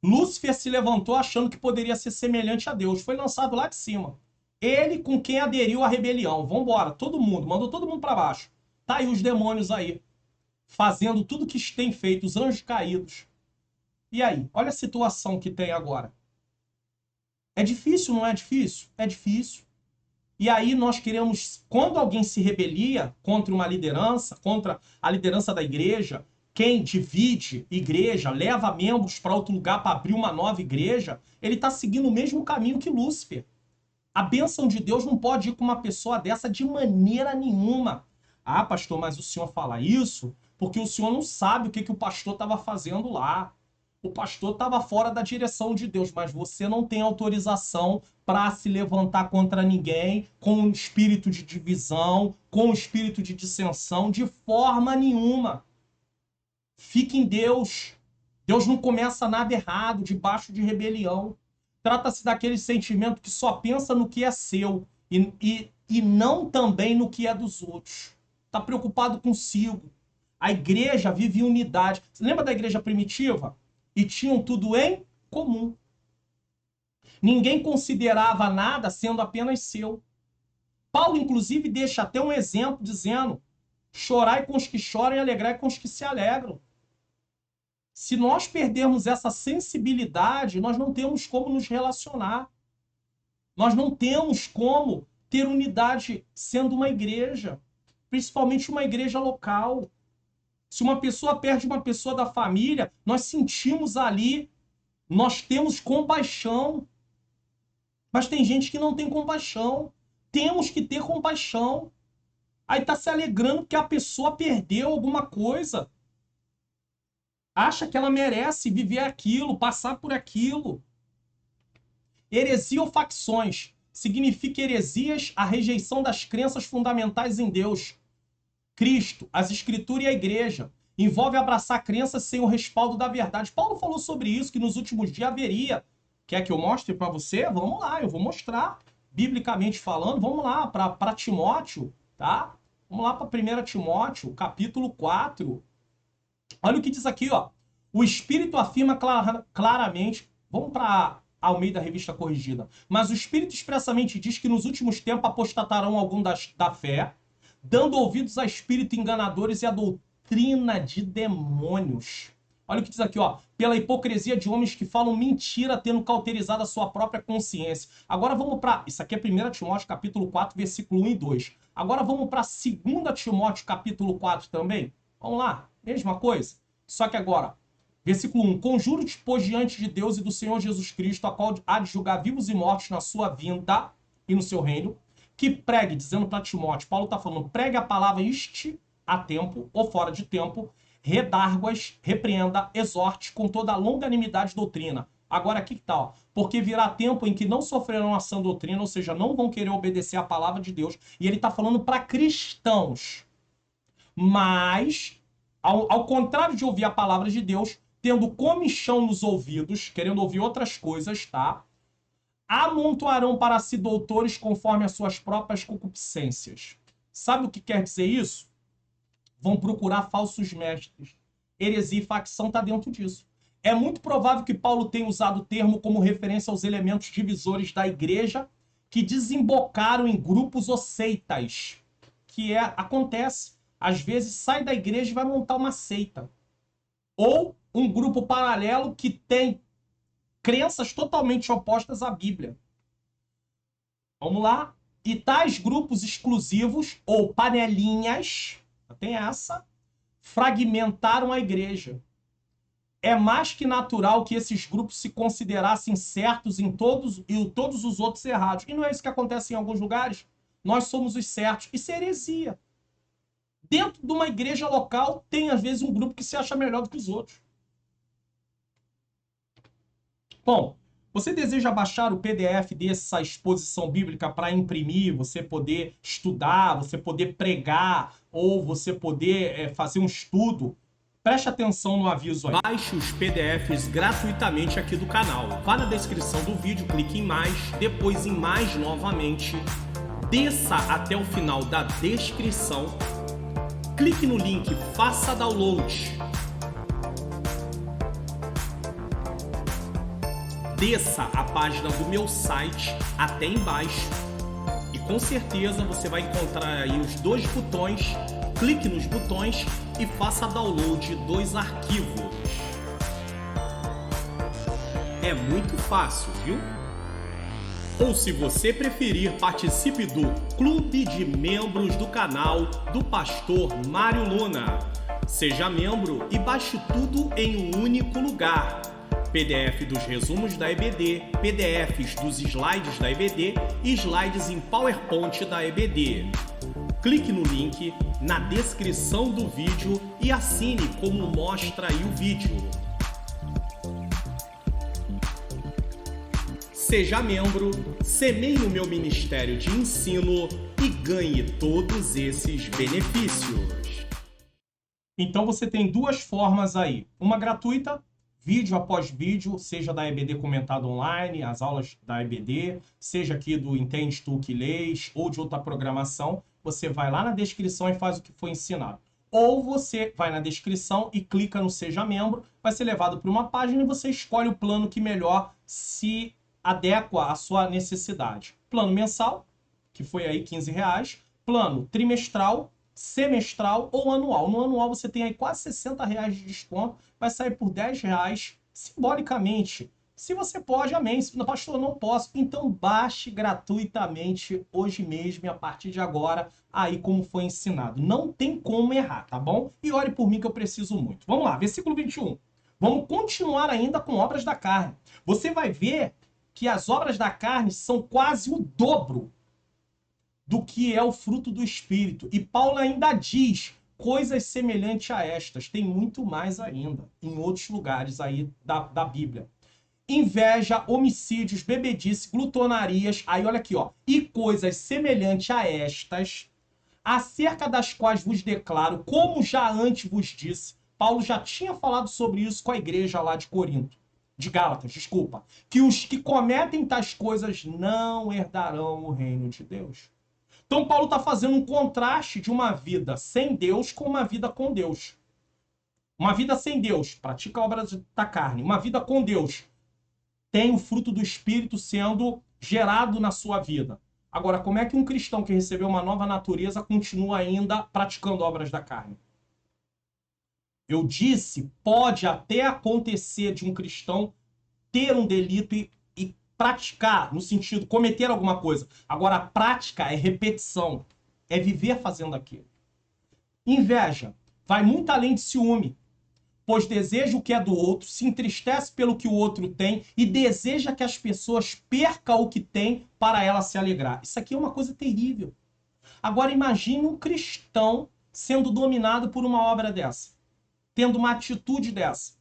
Speaker 1: Lúcifer se levantou achando que poderia ser semelhante a Deus. Foi lançado lá de cima. Ele com quem aderiu à rebelião. Vambora, todo mundo. Mandou todo mundo para baixo. Tá aí os demônios aí. Fazendo tudo que tem feito. Os anjos caídos. E aí? Olha a situação que tem agora. É difícil, não é difícil? É difícil. E aí nós queremos, quando alguém se rebelia contra uma liderança, contra a liderança da igreja, quem divide igreja, leva membros para outro lugar para abrir uma nova igreja, ele está seguindo o mesmo caminho que Lúcifer. A bênção de Deus não pode ir com uma pessoa dessa de maneira nenhuma. Pastor, mas o senhor fala isso porque o senhor não sabe o que o pastor estava fazendo lá. O pastor estava fora da direção de Deus, mas você não tem autorização para se levantar contra ninguém com um espírito de divisão, com um espírito de dissensão, de forma nenhuma. Fique em Deus. Deus não começa nada errado, debaixo de rebelião. Trata-se daquele sentimento que só pensa no que é seu e não também no que é dos outros. Está preocupado consigo. A igreja vive em unidade. Você lembra da igreja primitiva? E tinham tudo em comum. Ninguém considerava nada sendo apenas seu. Paulo, inclusive, deixa até um exemplo dizendo: chorai com os que choram e alegrai com os que se alegram. Se nós perdermos essa sensibilidade, nós não temos como nos relacionar. Nós não temos como ter unidade sendo uma igreja, principalmente uma igreja local. Se uma pessoa perde uma pessoa da família, nós sentimos ali, nós temos compaixão. Mas tem gente que não tem compaixão. Temos que ter compaixão. Aí está se alegrando porque a pessoa perdeu alguma coisa. Acha que ela merece viver aquilo, passar por aquilo. Heresia ou facções. Significa heresias, a rejeição das crenças fundamentais em Deus, Cristo, as Escrituras e a Igreja. Envolve abraçar crenças sem o respaldo da verdade. Paulo falou sobre isso, que nos últimos dias haveria. Quer que eu mostre para você? Vamos lá, eu vou mostrar. Biblicamente falando, vamos lá, para Timóteo, tá? Vamos lá para 1 Timóteo, capítulo 4. Olha o que diz aqui, ó. O Espírito afirma claramente, vamos para Almeida Revista Corrigida, mas o Espírito expressamente diz que nos últimos tempos apostatarão algum da fé, dando ouvidos a espírito enganadores e a doutrina de demônios. Olha o que diz aqui, ó. Pela hipocrisia de homens que falam mentira, tendo cauterizado a sua própria consciência. Agora vamos para... Isso aqui é 1 Timóteo, capítulo 4, versículo 1 e 2. Agora vamos para 2 Timóteo, capítulo 4 também. Vamos lá. Mesma coisa. Só que agora, versículo 1. Conjuro-te, pois, diante de Deus e do Senhor Jesus Cristo, a qual há de julgar vivos e mortos na sua vinda e no seu reino, que pregue, dizendo para Timóteo, Paulo está falando, pregue a palavra este a tempo ou fora de tempo, redarguas, repreenda, exorte com toda a longanimidade de doutrina. Agora aqui que tá, ó. Porque virá tempo em que não sofrerão a sã doutrina, ou seja, não vão querer obedecer a palavra de Deus. E ele está falando para cristãos. Mas, ao contrário de ouvir a palavra de Deus, tendo comichão nos ouvidos, querendo ouvir outras coisas, tá? Amontoarão para si doutores conforme as suas próprias concupiscências. Sabe o que quer dizer isso? Vão procurar falsos mestres. Heresia e facção está dentro disso. É muito provável que Paulo tenha usado o termo como referência aos elementos divisores da igreja que desembocaram em grupos ou seitas. Acontece. Às vezes sai da igreja e vai montar uma seita. Ou um grupo paralelo que tem crenças totalmente opostas à Bíblia. Vamos lá. E tais grupos exclusivos, ou panelinhas, tem essa, fragmentaram a igreja. É mais que natural que esses grupos se considerassem certos em todos e todos os outros errados. E não é isso que acontece em alguns lugares? Nós somos os certos. Isso é heresia. Dentro de uma igreja local, tem às vezes um grupo que se acha melhor do que os outros. Bom, você deseja baixar o PDF dessa exposição bíblica para imprimir, você poder estudar, você poder pregar, ou você poder fazer um estudo? Preste atenção no aviso aí.
Speaker 2: Baixe os PDFs gratuitamente aqui do canal. Vá na descrição do vídeo, clique em mais, depois em mais novamente. Desça até o final da descrição. Clique no link Faça Download. Desça a página do meu site até embaixo e com certeza você vai encontrar aí os dois botões. Clique nos botões e faça download dos arquivos. É muito fácil, viu? Ou se você preferir, participe do Clube de Membros do canal do Pastor Mário Luna. Seja membro e baixe tudo em um único lugar. PDF dos resumos da EBD, PDFs dos slides da EBD e slides em PowerPoint da EBD. Clique no link na descrição do vídeo e assine como mostra aí o vídeo. Seja membro, semeie no meu ministério de ensino e ganhe todos esses benefícios.
Speaker 1: Então você tem duas formas aí. Uma gratuita, vídeo após vídeo, seja da EBD comentado online, as aulas da EBD, seja aqui do Entende Tu Que Lês ou de outra programação. Você vai lá na descrição e faz o que foi ensinado. Ou você vai na descrição e clica no Seja Membro, vai ser levado para uma página e você escolhe o plano que melhor se adequa à sua necessidade. Plano mensal, que foi aí R$15. Plano trimestral, semestral ou anual. No anual você tem aí quase R$60 de desconto, vai sair por R$10, simbolicamente. Se você pode, amém. Se não, pastor, não posso, então baixe gratuitamente hoje mesmo e a partir de agora, aí como foi ensinado. Não tem como errar, tá bom? E ore por mim que eu preciso muito. Vamos lá, versículo 21. Vamos continuar ainda com obras da carne. Você vai ver que as obras da carne são quase o dobro do que é o fruto do Espírito. E Paulo ainda diz coisas semelhantes a estas. Tem muito mais ainda em outros lugares aí da Bíblia. Inveja, homicídios, bebedice, glutonarias, aí olha aqui, ó, e coisas semelhantes a estas, acerca das quais vos declaro, como já antes vos disse, Paulo já tinha falado sobre isso com a igreja lá de Corinto, de Gálatas, desculpa, que os que cometem tais coisas não herdarão o reino de Deus. Então Paulo está fazendo um contraste de uma vida sem Deus com uma vida com Deus. Uma vida sem Deus, pratica a obra da carne. Uma vida com Deus, tem o fruto do Espírito sendo gerado na sua vida. Agora, como é que um cristão que recebeu uma nova natureza continua ainda praticando obras da carne? Eu disse, pode até acontecer de um cristão ter um delito e praticar, no sentido, cometer alguma coisa. Agora, a prática é repetição, é viver fazendo aquilo. Inveja vai muito além de ciúme, pois deseja o que é do outro, se entristece pelo que o outro tem e deseja que as pessoas percam o que tem para ela se alegrar. Isso aqui é uma coisa terrível. Agora imagine um cristão sendo dominado por uma obra dessa, tendo uma atitude dessa.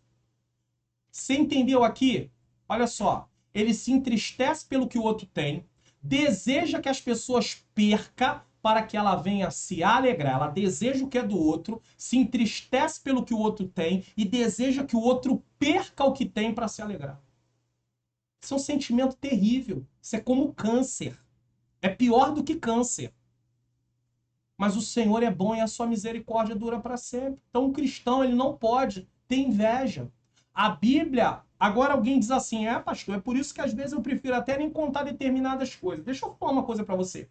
Speaker 1: Você entendeu aqui? Olha só, ele se entristece pelo que o outro tem, deseja que as pessoas percam para que ela venha se alegrar. Ela deseja o que é do outro, se entristece pelo que o outro tem e deseja que o outro perca o que tem para se alegrar. Isso é um sentimento terrível. Isso é como câncer. É pior do que câncer. Mas o Senhor é bom e a sua misericórdia dura para sempre. Então o cristão ele não pode ter inveja. A Bíblia... Agora alguém diz assim, pastor, é por isso que às vezes eu prefiro até nem contar determinadas coisas. Deixa eu falar uma coisa para você.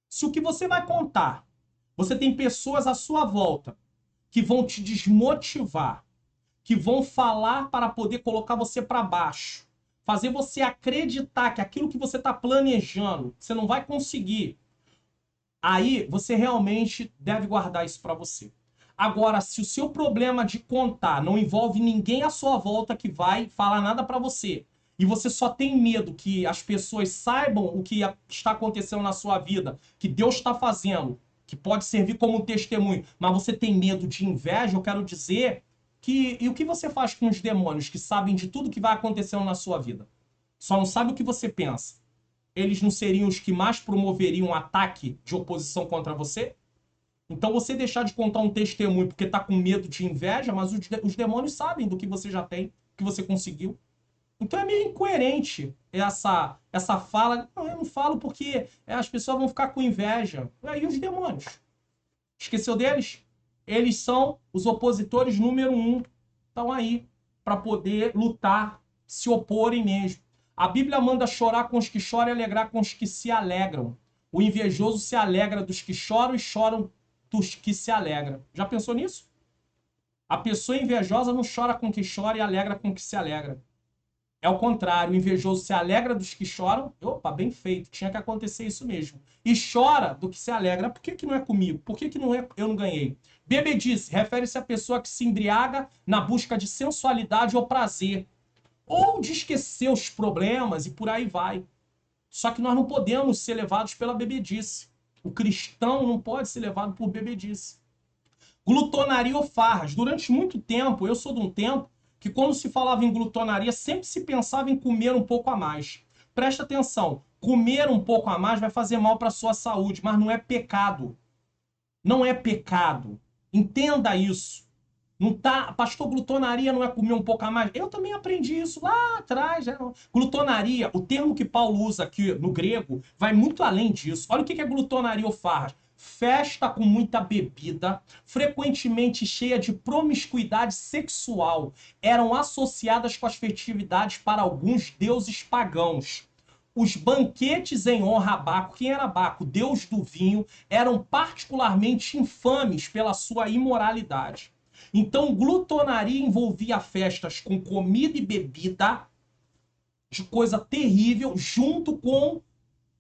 Speaker 1: Se o que você vai contar, você tem pessoas à sua volta que vão te desmotivar, que vão falar para poder colocar você para baixo, fazer você acreditar que aquilo que você está planejando, você não vai conseguir, aí você realmente deve guardar isso para você. Agora, se o seu problema de contar não envolve ninguém à sua volta que vai falar nada para você, e você só tem medo que as pessoas saibam o que está acontecendo na sua vida, que Deus está fazendo, que pode servir como um testemunho, mas você tem medo de inveja, eu quero dizer que... E o que você faz com os demônios que sabem de tudo que vai acontecendo na sua vida? Só não sabe o que você pensa. Eles não seriam os que mais promoveriam um ataque de oposição contra você? Então você deixar de contar um testemunho porque está com medo de inveja, mas os demônios sabem do que você já tem, que você conseguiu. Então é meio incoerente essa fala. Não, eu não falo porque as pessoas vão ficar com inveja. E os demônios? Esqueceu deles? Eles são os opositores número 1. Estão aí para poder lutar, se oporem mesmo. A Bíblia manda chorar com os que choram e alegrar com os que se alegram. O invejoso se alegra dos que choram e choram dos que se alegram. Já pensou nisso? A pessoa invejosa não chora com o que chora e alegra com o que se alegra. É o contrário, o invejoso se alegra dos que choram. Opa, bem feito, tinha que acontecer isso mesmo. E chora do que se alegra. Por que não é comigo? Por que não é, eu não ganhei? Bebedice refere-se à pessoa que se embriaga na busca de sensualidade ou prazer. Ou de esquecer os problemas e por aí vai. Só que nós não podemos ser levados pela bebedice. O cristão não pode ser levado por bebedice. Glutonaria ou farras. Durante muito tempo, eu sou de um tempo que quando se falava em glutonaria, sempre se pensava em comer um pouco a mais. Presta atenção, comer um pouco a mais vai fazer mal para a sua saúde, mas não é pecado. Não é pecado. Entenda isso. Não tá, pastor, glutonaria não é comer um pouco a mais? Eu também aprendi isso lá atrás. Glutonaria, o termo que Paulo usa aqui no grego, vai muito além disso. Olha o que é glutonaria ou farras. Festa com muita bebida, frequentemente cheia de promiscuidade sexual, eram associadas com as festividades para alguns deuses pagãos. Os banquetes em honra a Baco, quem era Baco? Deus do vinho, eram particularmente infames pela sua imoralidade. Então, glutonaria envolvia festas com comida e bebida, de coisa terrível, junto com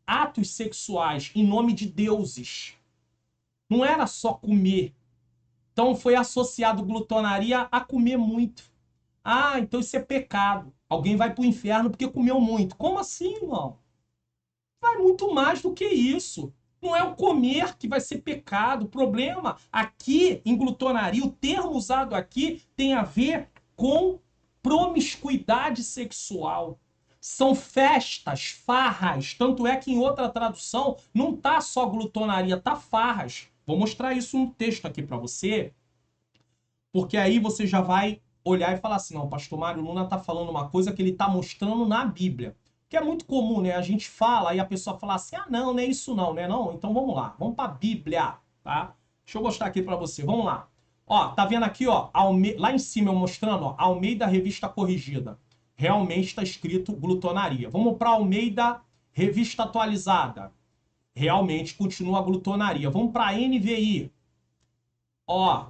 Speaker 1: atos sexuais em nome de deuses. Não era só comer. Então foi associado glutonaria a comer muito. Ah, então isso é pecado. Alguém vai para o inferno porque comeu muito. Como assim, irmão? Vai muito mais do que isso. Não é o comer que vai ser pecado. O problema aqui em glutonaria, o termo usado aqui tem a ver com promiscuidade sexual. São festas, farras. Tanto é que em outra tradução não tá só glutonaria, tá farras. Vou mostrar isso no texto aqui para você, porque aí você já vai olhar e falar assim, não, o pastor Mário Luna tá falando uma coisa que ele tá mostrando na Bíblia. Que é muito comum, né? A gente fala e a pessoa fala assim, não é isso não, né? Não, então vamos lá, vamos para a Bíblia, tá? Deixa eu mostrar aqui para você, vamos lá. Ó, tá vendo aqui, ó, lá em cima eu mostrando, ó, Almeida Revista Corrigida. Realmente está escrito glutonaria. Vamos para Almeida Revista Atualizada. Realmente continua a glutonaria. Vamos para a NVI. Ó,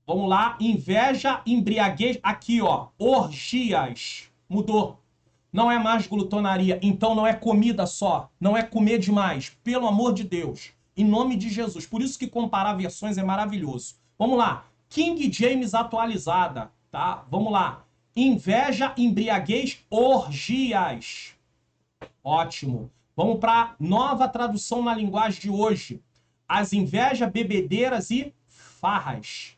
Speaker 1: vamos lá. Inveja, embriaguez. Aqui, ó, orgias. Mudou. Não é mais glutonaria. Então não é comida só. Não é comer demais. Pelo amor de Deus. Em nome de Jesus. Por isso que comparar versões é maravilhoso. Vamos lá. King James atualizada, tá? Vamos lá. Inveja, embriaguez, orgias. Ótimo. Vamos para nova tradução na linguagem de hoje. As invejas, bebedeiras e farras.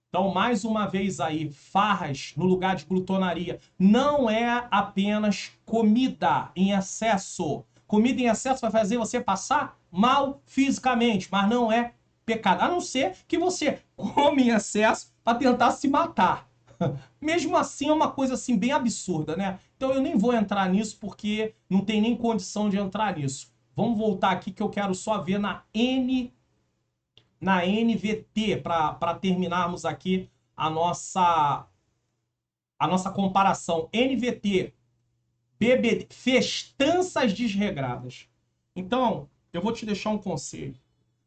Speaker 1: Então, mais uma vez aí, farras no lugar de glutonaria. Não é apenas comida em excesso. Comida em excesso vai fazer você passar mal fisicamente, mas não é pecado. A não ser que você come em excesso para tentar se matar. Mesmo assim, é uma coisa assim bem absurda, né? Então eu nem vou entrar nisso porque não tem nem condição de entrar nisso. Vamos voltar aqui que eu quero só ver na NVT para terminarmos aqui a nossa comparação. NVT, festanças desregradas. Então, eu vou te deixar um conselho.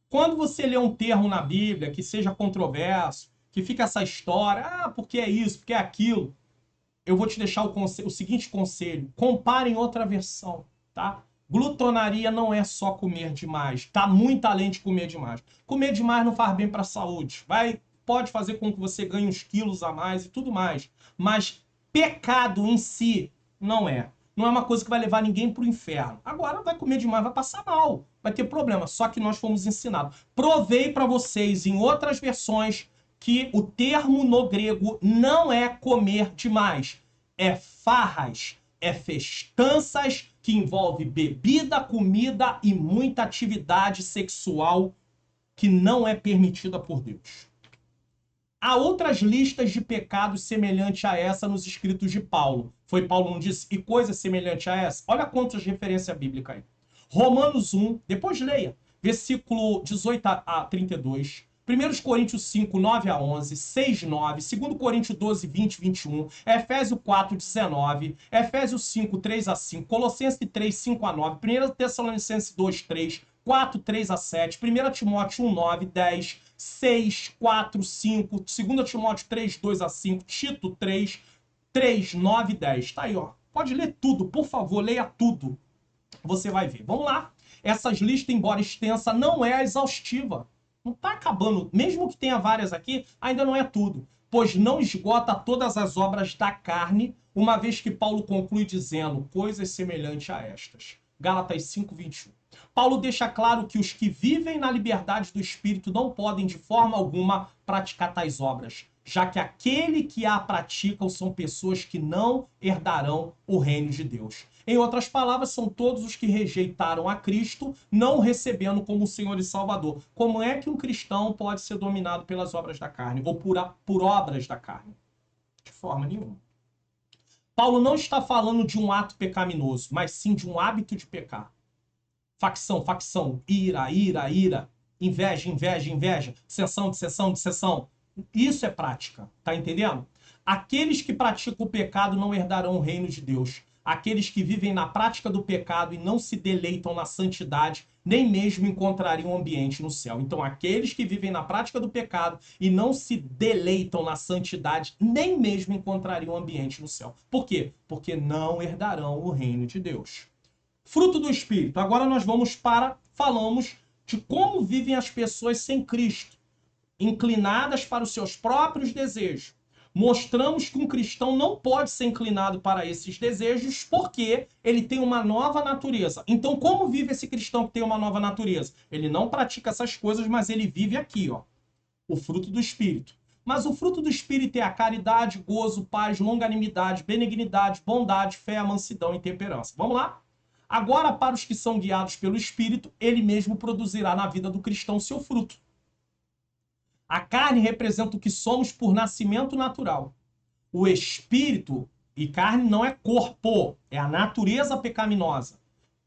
Speaker 1: Quando você lê um termo na Bíblia que seja controverso, que fica essa história, porque é isso, porque é aquilo, eu vou te deixar o seguinte conselho: compare em outra versão, tá? Glutonaria não é só comer demais, tá muito além de comer demais. Comer demais não faz bem para a saúde, pode fazer com que você ganhe uns quilos a mais e tudo mais, mas pecado em si não é. Não é uma coisa que vai levar ninguém para o inferno. Agora vai comer demais, vai passar mal, vai ter problema. Só que nós fomos ensinados. Provei para vocês em outras versões que o termo no grego não é comer demais. É farras, é festanças que envolve bebida, comida e muita atividade sexual que não é permitida por Deus. Há outras listas de pecados semelhantes a essa nos escritos de Paulo. Foi Paulo não disse? E coisa semelhante a essa? Olha quantas referências bíblicas aí. Romanos 1, depois leia, versículo 18 a 32. 1 Coríntios 5, 9 a 11, 6, 9, 2 Coríntios 12, 20, 21, Efésios 4, 19, Efésios 5, 3 a 5, Colossenses 3, 5 a 9, 1 Tessalonicenses 2, 3, 4, 3 a 7, 1 Timóteo 1, 9, 10, 6, 4, 5, 2 Timóteo 3, 2 a 5, Tito 3, 3, 9, 10. Tá aí, ó. Pode ler tudo, por favor, leia tudo. Você vai ver. Vamos lá. Essas listas, embora extensa, não é exaustiva. Não está acabando. Mesmo que tenha várias aqui, ainda não é tudo. Pois não esgota todas as obras da carne, uma vez que Paulo conclui dizendo coisas semelhantes a estas. Gálatas 5, 21. Paulo deixa claro que os que vivem na liberdade do Espírito não podem de forma alguma praticar tais obras, já que aquele que a praticam são pessoas que não herdarão o reino de Deus. Em outras palavras, são todos os que rejeitaram a Cristo, não o recebendo como Senhor e Salvador. Como é que um cristão pode ser dominado pelas obras da carne ou por obras da carne? De forma nenhuma. Paulo não está falando de um ato pecaminoso, mas sim de um hábito de pecar. Facção, ira, inveja, dissensão. Isso é prática, tá entendendo? Aqueles que praticam o pecado não herdarão o reino de Deus. Aqueles que vivem na prática do pecado e não se deleitam na santidade, nem mesmo encontrariam um ambiente no céu. Então, aqueles que vivem na prática do pecado e não se deleitam na santidade, nem mesmo encontrariam um ambiente no céu. Por quê? Porque não herdarão o reino de Deus. Fruto do Espírito. Agora nós falamos de como vivem as pessoas sem Cristo, inclinadas para os seus próprios desejos. Mostramos que um cristão não pode ser inclinado para esses desejos porque ele tem uma nova natureza. Então, como vive esse cristão que tem uma nova natureza? Ele não pratica essas coisas, mas ele vive aqui, ó, o fruto do Espírito. Mas o fruto do Espírito é a caridade, gozo, paz, longanimidade, benignidade, bondade, fé, mansidão e temperança. Vamos lá? Agora, para os que são guiados pelo Espírito, ele mesmo produzirá na vida do cristão seu fruto. A carne representa o que somos por nascimento natural. O espírito e carne não é corpo, é a natureza pecaminosa.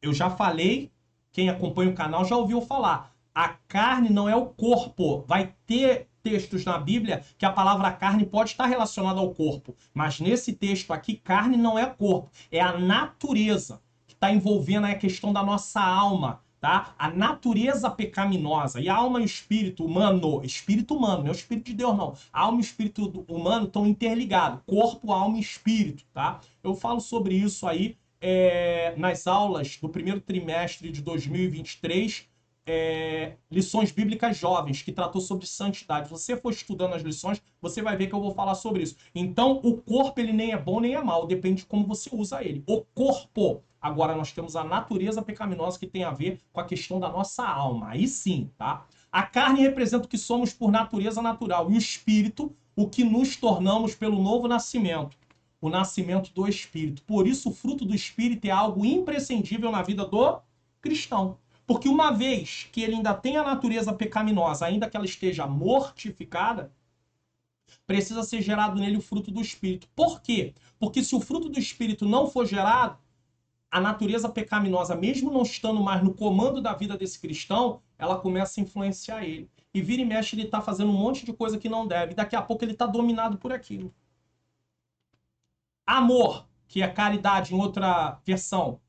Speaker 1: Eu já falei, quem acompanha o canal já ouviu falar. A carne não é o corpo, vai ter textos na Bíblia que a palavra carne pode estar relacionada ao corpo. Mas nesse texto aqui, carne não é corpo, é a natureza que está envolvendo a questão da nossa alma, tá? A natureza pecaminosa. E a alma e o espírito humano, não é o espírito de Deus não. A alma e o espírito humano estão interligados. Corpo, alma e espírito, tá? Eu falo sobre isso aí nas aulas do primeiro trimestre de 2023, lições bíblicas jovens, que tratou sobre santidade. Se você for estudando as lições, você vai ver que eu vou falar sobre isso. Então, o corpo, ele nem é bom nem é mal, depende de como você usa ele. O corpo. Agora, nós temos a natureza pecaminosa que tem a ver com a questão da nossa alma. Aí sim, tá? A carne representa o que somos por natureza natural. E o espírito, o que nos tornamos pelo novo nascimento. O nascimento do espírito. Por isso, o fruto do espírito é algo imprescindível na vida do cristão. Porque uma vez que ele ainda tem a natureza pecaminosa, ainda que ela esteja mortificada, precisa ser gerado nele o fruto do espírito. Por quê? Porque se o fruto do espírito não for gerado, a natureza pecaminosa, mesmo não estando mais no comando da vida desse cristão, ela começa a influenciar ele. E vira e mexe, ele está fazendo um monte de coisa que não deve. E daqui a pouco ele está dominado por aquilo. Amor, que é caridade em outra versão,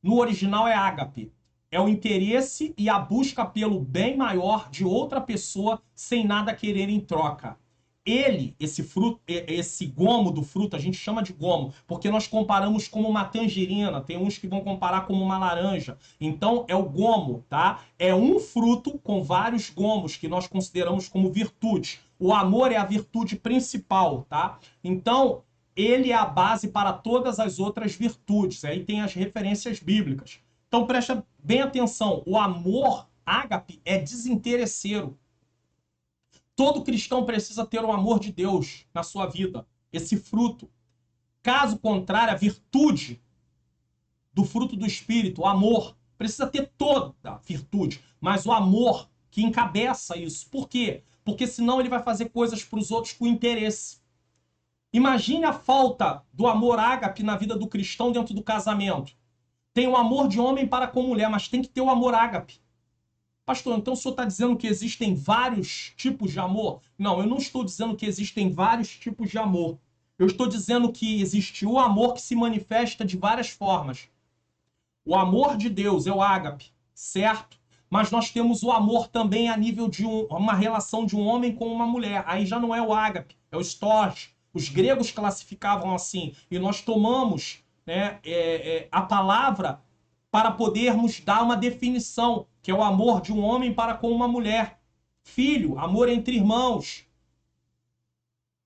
Speaker 1: no original é ágape. É o interesse e a busca pelo bem maior de outra pessoa sem nada querer em troca. Ele, esse fruto, esse gomo do fruto, a gente chama de gomo, porque nós comparamos como uma tangerina, tem uns que vão comparar como uma laranja. Então é o gomo, tá? É um fruto com vários gomos que nós consideramos como virtude. O amor é a virtude principal, tá? Então, ele é a base para todas as outras virtudes. Aí tem as referências bíblicas. Então presta bem atenção, o amor ágape é desinteresseiro. Todo cristão precisa ter o amor de Deus na sua vida, esse fruto. Caso contrário, a virtude do fruto do Espírito, o amor, precisa ter toda a virtude, mas o amor que encabeça isso. Por quê? Porque senão ele vai fazer coisas para os outros com interesse. Imagine a falta do amor ágape na vida do cristão dentro do casamento. Tem o amor de homem para com mulher, mas tem que ter o amor ágape. Pastor, então o senhor está dizendo que existem vários tipos de amor? Não, eu não estou dizendo que existem vários tipos de amor. Eu estou dizendo que existe o amor que se manifesta de várias formas. O amor de Deus é o ágape, certo? Mas nós temos o amor também a nível de uma relação de um homem com uma mulher. Aí já não é o ágape, é o storge. Os gregos classificavam assim. E nós tomamos a palavra para podermos dar uma definição, que é o amor de um homem para com uma mulher. Filho, amor entre irmãos.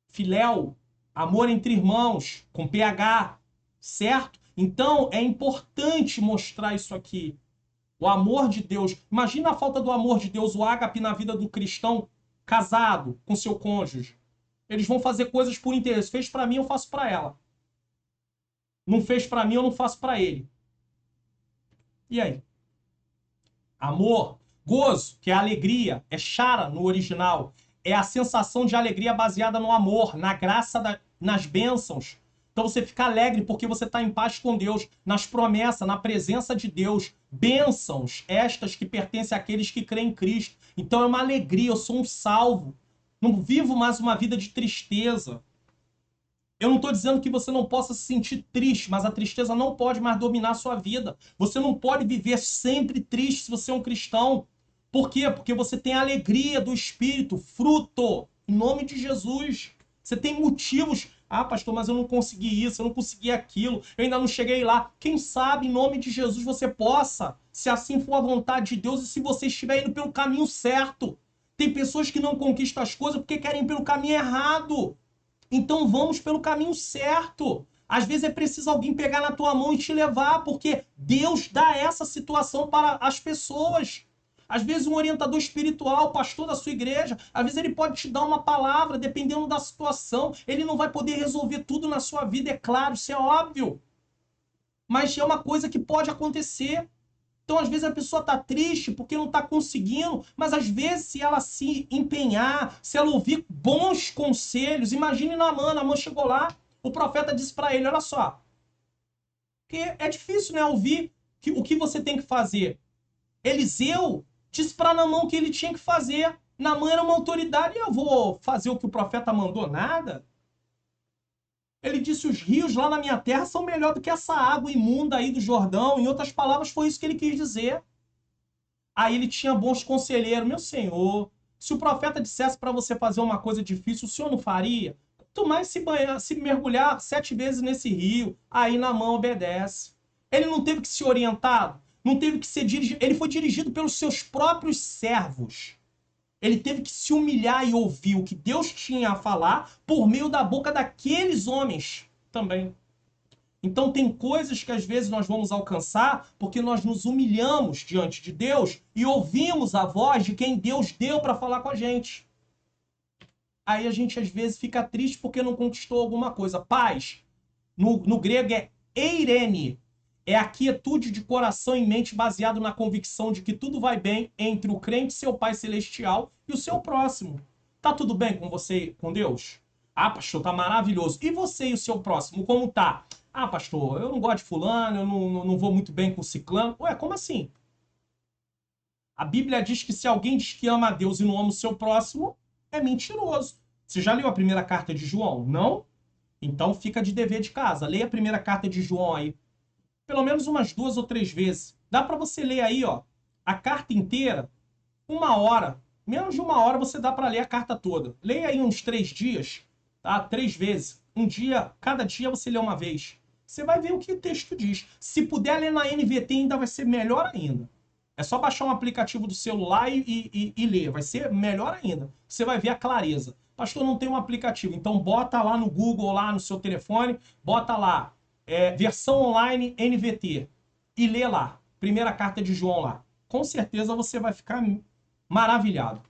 Speaker 1: Filéu, amor entre irmãos, com PH, certo? Então, é importante mostrar isso aqui. O amor de Deus. Imagina a falta do amor de Deus, o ágape na vida do cristão casado com seu cônjuge. Eles vão fazer coisas por interesse. Fez para mim, eu faço para ela. Não fez para mim, eu não faço para ele. E aí? Amor, gozo, que é alegria, é chara no original. É a sensação de alegria baseada no amor, na graça, nas bênçãos. Então você fica alegre porque você está em paz com Deus, nas promessas, na presença de Deus. Bênçãos, estas que pertencem àqueles que creem em Cristo. Então é uma alegria, eu sou um salvo. Não vivo mais uma vida de tristeza. Eu não estou dizendo que você não possa se sentir triste, mas a tristeza não pode mais dominar a sua vida. Você não pode viver sempre triste se você é um cristão. Por quê? Porque você tem a alegria do Espírito, fruto, em nome de Jesus. Você tem motivos. Ah, pastor, mas eu não consegui isso, eu não consegui aquilo, eu ainda não cheguei lá. Quem sabe, em nome de Jesus, você possa, se assim for a vontade de Deus e se você estiver indo pelo caminho certo. Tem pessoas que não conquistam as coisas porque querem ir pelo caminho errado. Então vamos pelo caminho certo. Às vezes é preciso alguém pegar na tua mão e te levar, porque Deus dá essa situação para as pessoas. Às vezes um orientador espiritual, pastor da sua igreja, às vezes ele pode te dar uma palavra, dependendo da situação. Ele não vai poder resolver tudo na sua vida, é claro, isso é óbvio. Mas é uma coisa que pode acontecer. Então, às vezes, a pessoa está triste porque não está conseguindo, mas às vezes, se ela se empenhar, se ela ouvir bons conselhos, imagine Naamã chegou lá, o profeta disse para ele, olha só, porque é difícil, né, ouvir o que você tem que fazer. Eliseu disse para Naamã o que ele tinha que fazer. Naamã era uma autoridade e eu vou fazer o que o profeta mandou? Nada. Ele disse, os rios lá na minha terra são melhor do que essa água imunda aí do Jordão. Em outras palavras, foi isso que ele quis dizer. Aí ele tinha bons conselheiros. Meu senhor, se o profeta dissesse para você fazer uma coisa difícil, o senhor não faria? Quanto mais se mergulhar 7 vezes nesse rio, aí Naamã obedece. Ele não teve que ser orientado, não teve que ser dirigido. Ele foi dirigido pelos seus próprios servos. Ele teve que se humilhar e ouvir o que Deus tinha a falar por meio da boca daqueles homens também. Então tem coisas que às vezes nós vamos alcançar porque nós nos humilhamos diante de Deus e ouvimos a voz de quem Deus deu para falar com a gente. Aí a gente às vezes fica triste porque não conquistou alguma coisa. Paz, no grego é eirene. É a quietude de coração e mente baseado na convicção de que tudo vai bem entre o crente, seu Pai Celestial, e o seu próximo. Tá tudo bem com você, com Deus? Ah, pastor, tá maravilhoso. E você e o seu próximo, como tá? Ah, pastor, eu não gosto de fulano, eu não vou muito bem com ciclano. Ué, como assim? A Bíblia diz que se alguém diz que ama a Deus e não ama o seu próximo, é mentiroso. Você já leu a primeira carta de João? Não? Então fica de dever de casa. Leia a primeira carta de João aí. Pelo menos umas 2 ou 3 vezes. Dá para você ler aí, ó, a carta inteira, 1 hora. Menos de 1 hora você dá para ler a carta toda. Leia aí uns 3 dias, tá? 3 vezes. Um dia, cada dia você lê uma vez. Você vai ver o que o texto diz. Se puder ler na NVT ainda vai ser melhor ainda. É só baixar um aplicativo do celular e ler. Vai ser melhor ainda. Você vai ver a clareza. Pastor, não tem um aplicativo. Então bota lá no Google, lá no seu telefone, bota lá. Versão online NVT e lê lá, primeira carta de João lá. Com certeza você vai ficar maravilhado.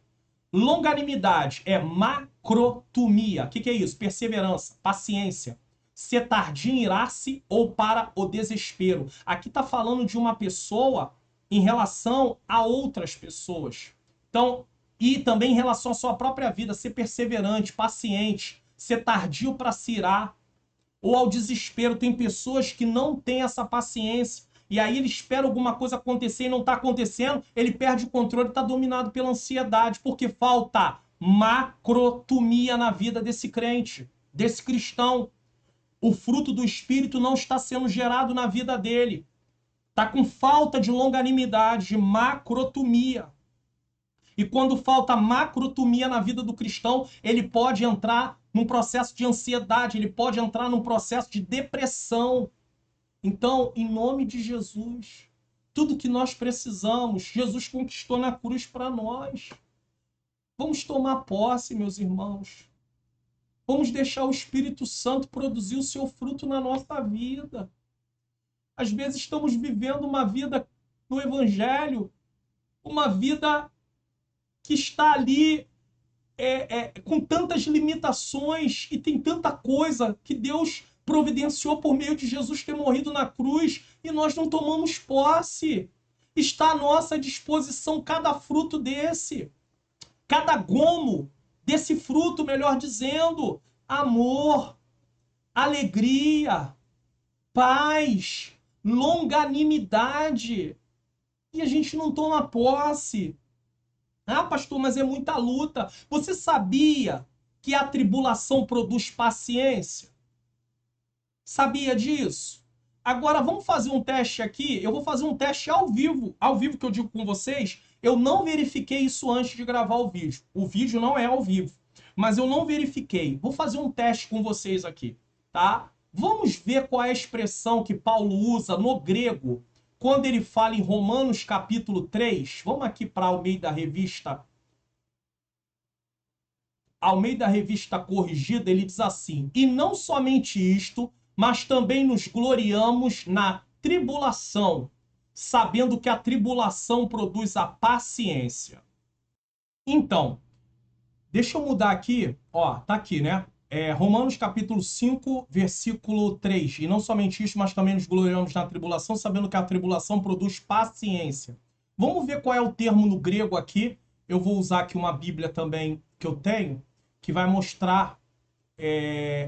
Speaker 1: Longanimidade é macrotumia. O que é isso? Perseverança, paciência. Ser tardio em irar-se ou para o desespero. Aqui está falando de uma pessoa em relação a outras pessoas. Então, e também em relação à sua própria vida, ser perseverante, paciente, ser tardio para se irar, ou ao desespero. Tem pessoas que não têm essa paciência. E aí ele espera alguma coisa acontecer e não está acontecendo. Ele perde o controle e está dominado pela ansiedade. Porque falta macrotumia na vida desse crente, desse cristão. O fruto do Espírito não está sendo gerado na vida dele. Está com falta de longanimidade, de macrotumia. E quando falta macrotumia na vida do cristão, ele pode entrar num processo de ansiedade, ele pode entrar num processo de depressão. Então, em nome de Jesus, tudo que nós precisamos, Jesus conquistou na cruz para nós. Vamos tomar posse, meus irmãos. Vamos deixar o Espírito Santo produzir o seu fruto na nossa vida. Às vezes estamos vivendo uma vida no Evangelho, uma vida que está ali com tantas limitações e tem tanta coisa que Deus providenciou por meio de Jesus ter morrido na cruz e nós não tomamos posse. Está à nossa disposição cada fruto desse, cada gomo desse fruto, melhor dizendo, amor, alegria, paz, longanimidade. E a gente não toma posse. Ah, pastor, mas é muita luta. Você sabia que a tribulação produz paciência? Sabia disso? Agora vamos fazer um teste aqui. Eu vou fazer um teste ao vivo. Ao vivo que eu digo com vocês. Eu não verifiquei isso antes de gravar o vídeo. O vídeo não é ao vivo. Mas eu não verifiquei. Vou fazer um teste com vocês aqui, tá? Vamos ver qual é a expressão que Paulo usa no grego quando ele fala em Romanos capítulo 3, vamos aqui para Almeida Revista Corrigida, ele diz assim: e não somente isto, mas também nos gloriamos na tribulação, sabendo que a tribulação produz a paciência. Então, deixa eu mudar aqui, ó, tá aqui, né? Romanos capítulo 5, versículo 3. E não somente isso, mas também nos gloriamos na tribulação, sabendo que a tribulação produz paciência. Vamos ver qual é o termo no grego aqui. Eu vou usar aqui uma Bíblia também que eu tenho, que vai mostrar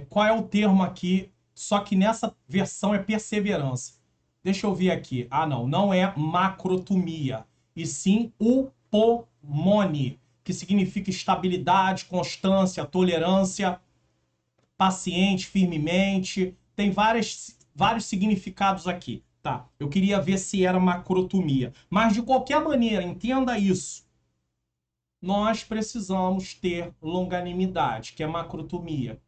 Speaker 1: qual é o termo aqui, só que nessa versão é perseverança. Deixa eu ver aqui. Ah, não é macrotumia, e sim upomone, que significa estabilidade, constância, tolerância, paciente, firmemente. Tem vários significados aqui, tá? Eu queria ver se era macrotomia. Mas, de qualquer maneira, entenda isso. Nós precisamos ter longanimidade, que é macrotomia.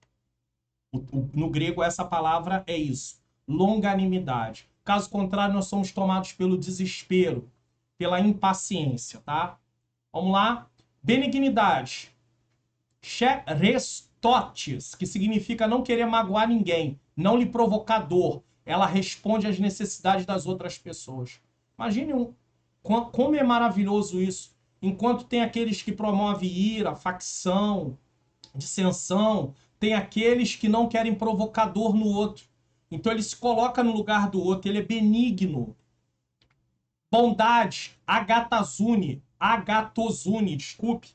Speaker 1: No grego, essa palavra é isso. Longanimidade. Caso contrário, nós somos tomados pelo desespero, pela impaciência, tá? Vamos lá. Benignidade. Cherestotes, que significa não querer magoar ninguém, não lhe provocar dor. Ela responde às necessidades das outras pessoas. Imagine como é maravilhoso isso. Enquanto tem aqueles que promovem ira, facção, dissensão, tem aqueles que não querem provocar dor no outro. Então ele se coloca no lugar do outro, ele é benigno. Bondade, agatosune, desculpe.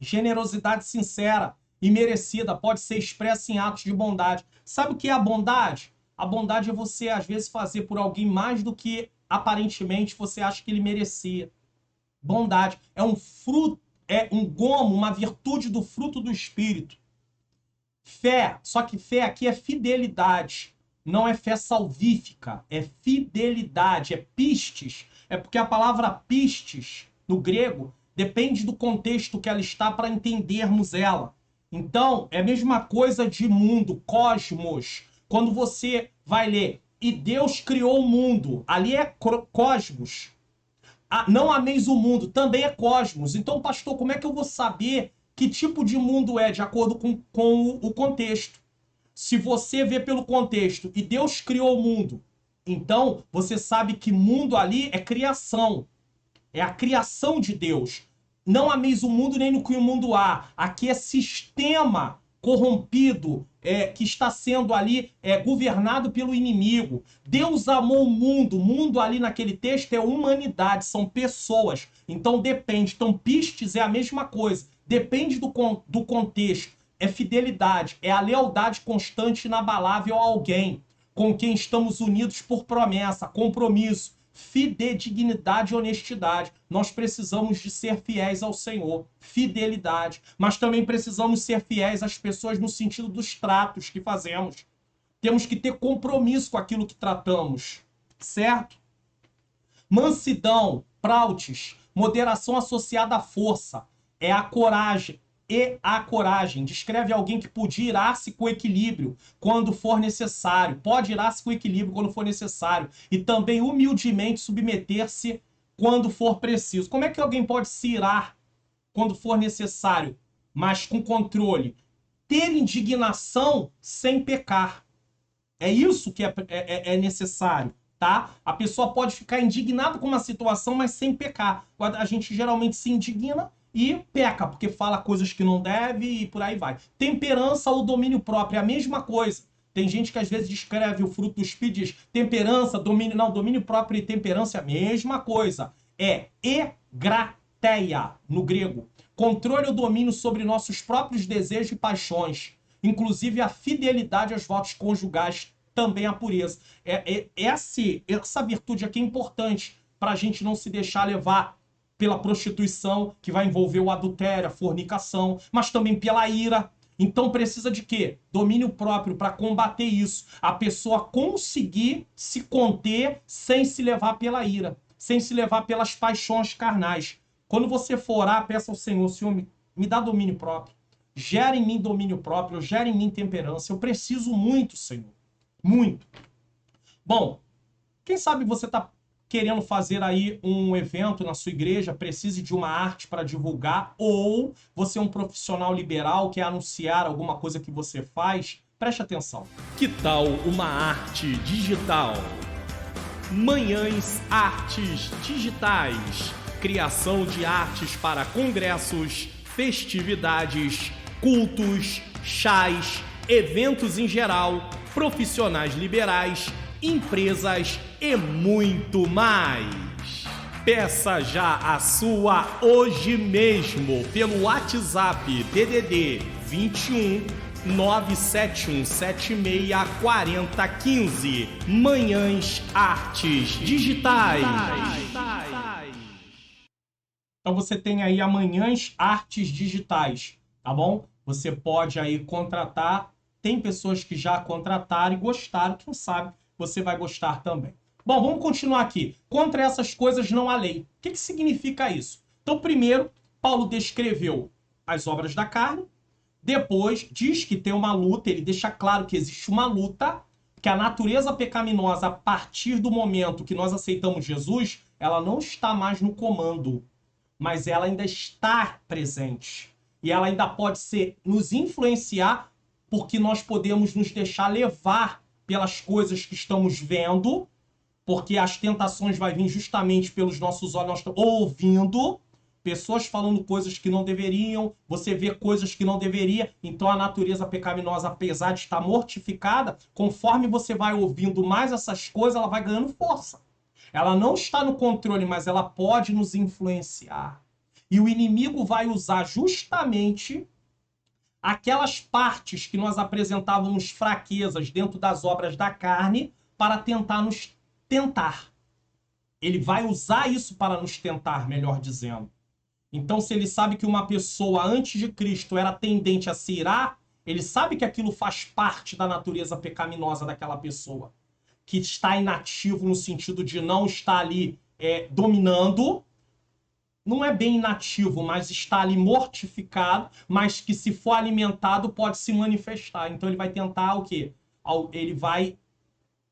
Speaker 1: Generosidade sincera e merecida pode ser expressa em atos de bondade. Sabe o que é a bondade? A bondade é você, às vezes, fazer por alguém mais do que aparentemente você acha que ele merecia. Bondade é um fruto, é um gomo, uma virtude do fruto do Espírito. Fé, só que fé aqui é fidelidade. Não é fé salvífica, é fidelidade, é pistes. É porque a palavra pistes, no grego, depende do contexto que ela está para entendermos ela. Então, é a mesma coisa de mundo, cosmos. Quando você vai ler, e Deus criou o mundo, ali é cosmos. Não ameis o mundo, também é cosmos. Então, pastor, como é que eu vou saber que tipo de mundo é, de acordo com o contexto? Se você vê pelo contexto, e Deus criou o mundo, então você sabe que mundo ali é criação. É a criação de Deus. Não ameis o mundo nem no que o mundo há. Aqui é sistema corrompido, que está sendo ali governado pelo inimigo. Deus amou o mundo ali naquele texto é humanidade, são pessoas. Então depende. Então pistes é a mesma coisa. Depende do contexto. É fidelidade, é a lealdade constante e inabalável a alguém com quem estamos unidos por promessa, compromisso, fidedignidade e honestidade. Nós precisamos de ser fiéis ao Senhor, fidelidade, mas também precisamos ser fiéis às pessoas no sentido dos tratos que fazemos. Temos que ter compromisso com aquilo que tratamos, certo? Mansidão, prautes, moderação associada à força, é a coragem. E a coragem descreve alguém que pode irar-se com equilíbrio quando for necessário. Pode irar-se com equilíbrio quando for necessário. E também humildemente submeter-se quando for preciso. Como é que alguém pode se irar quando for necessário, mas com controle? Ter indignação sem pecar. É isso que é necessário, tá? A pessoa pode ficar indignada com uma situação, mas sem pecar. A gente geralmente se indigna e peca, porque fala coisas que não deve e por aí vai. Temperança ou domínio próprio é a mesma coisa. Tem gente que às vezes descreve o fruto do Espírito, diz temperança, domínio... Não, domínio próprio e temperança é a mesma coisa. É egrateia, no grego. Controle ou domínio sobre nossos próprios desejos e paixões. Inclusive a fidelidade aos votos conjugais, também a pureza. Essa virtude aqui é importante para a gente não se deixar levar pela prostituição, que vai envolver o adultério, a fornicação, mas também pela ira. Então precisa de quê? Domínio próprio para combater isso. A pessoa conseguir se conter sem se levar pela ira, sem se levar pelas paixões carnais. Quando você for orar, peça ao Senhor, Senhor, me dá domínio próprio. Gera em mim domínio próprio, gera em mim temperança. Eu preciso muito, Senhor. Muito. Bom, quem sabe você está querendo fazer aí um evento na sua igreja, precise de uma arte para divulgar, ou você é um profissional liberal, quer anunciar alguma coisa que você faz, preste atenção.
Speaker 2: Que tal uma arte digital? Manhãs Artes Digitais. Criação de artes para congressos, festividades, cultos, chás, eventos em geral, profissionais liberais, empresas e muito mais. Peça já a sua hoje mesmo pelo WhatsApp DDD 21 971 76 40 15. Manhãs Artes Digitais.
Speaker 1: Então você tem aí Amanhãs Artes Digitais, tá bom? Você pode aí contratar. Tem pessoas que já contrataram e gostaram, quem sabe você vai gostar também. Bom, vamos continuar aqui. Contra essas coisas não há lei. O que significa isso? Então, primeiro, Paulo descreveu as obras da carne. Depois, diz que tem uma luta. Ele deixa claro que existe uma luta, que a natureza pecaminosa, a partir do momento que nós aceitamos Jesus, ela não está mais no comando, mas ela ainda está presente. E ela ainda pode nos influenciar, porque nós podemos nos deixar levar pelas coisas que estamos vendo, porque as tentações vão vir justamente pelos nossos olhos, nós estamos ouvindo pessoas falando coisas que não deveriam, você vê coisas que não deveria, então a natureza pecaminosa, apesar de estar mortificada, conforme você vai ouvindo mais essas coisas, ela vai ganhando força. Ela não está no controle, mas ela pode nos influenciar. E o inimigo vai usar justamente aquelas partes que nós apresentávamos fraquezas dentro das obras da carne para tentar nos tentar. Ele vai usar isso para nos tentar, melhor dizendo. Então, se ele sabe que uma pessoa antes de Cristo era tendente a se irar, ele sabe que aquilo faz parte da natureza pecaminosa daquela pessoa, que está inativo no sentido de não estar ali dominando. Não é bem inativo, mas está ali mortificado, mas que se for alimentado pode se manifestar. Então ele vai tentar o quê? Ele vai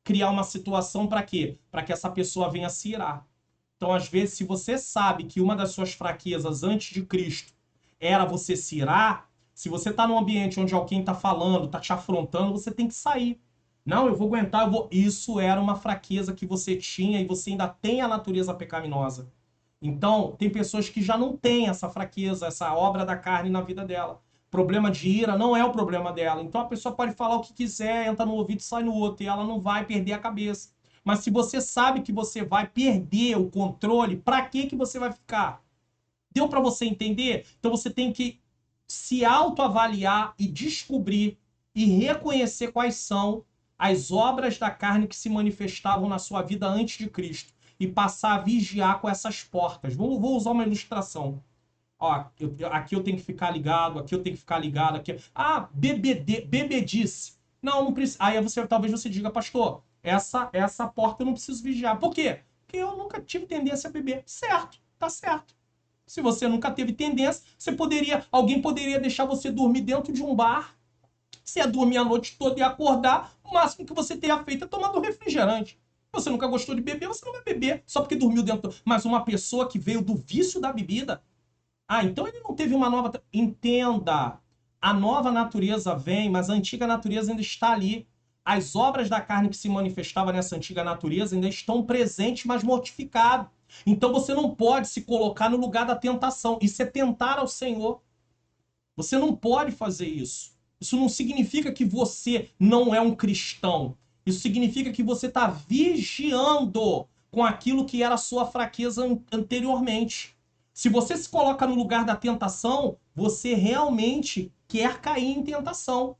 Speaker 1: criar uma situação para quê? Para que essa pessoa venha se irar. Então, às vezes, se você sabe que uma das suas fraquezas antes de Cristo era você se irar, se você está num ambiente onde alguém está falando, está te afrontando, você tem que sair. Não, eu vou aguentar, Isso era uma fraqueza que você tinha e você ainda tem a natureza pecaminosa. Então, tem pessoas que já não têm essa fraqueza, essa obra da carne na vida dela. Problema de ira não é o problema dela. Então, a pessoa pode falar o que quiser, entra no ouvido e sai no outro, e ela não vai perder a cabeça. Mas se você sabe que você vai perder o controle, para que você vai ficar? Deu para você entender? Então, você tem que se autoavaliar e descobrir e reconhecer quais são as obras da carne que se manifestavam na sua vida antes de Cristo. E passar a vigiar com essas portas. Vou usar uma ilustração. Ó, aqui eu tenho que ficar ligado, aqui eu tenho que ficar ligado. Aqui. Bebedice. Não precisa. Aí talvez você diga, pastor, essa porta eu não preciso vigiar. Por quê? Porque eu nunca tive tendência a beber. Certo, tá certo. Se você nunca teve tendência, alguém poderia deixar você dormir dentro de um bar. Você ia dormir a noite toda e acordar. O máximo que você tenha feito é tomando refrigerante. Você nunca gostou de beber, você não vai beber só porque dormiu dentro. Mas uma pessoa que veio do vício da bebida, então ele não teve uma nova... Entenda, a nova natureza vem, mas a antiga natureza ainda está ali. As obras da carne que se manifestavam nessa antiga natureza ainda estão presentes, mas mortificadas. Então você não pode se colocar no lugar da tentação. Isso é tentar ao Senhor. Você não pode fazer isso. Isso não significa que você não é um cristão. Isso significa que você está vigiando com aquilo que era a sua fraqueza anteriormente. Se você se coloca no lugar da tentação, você realmente quer cair em tentação.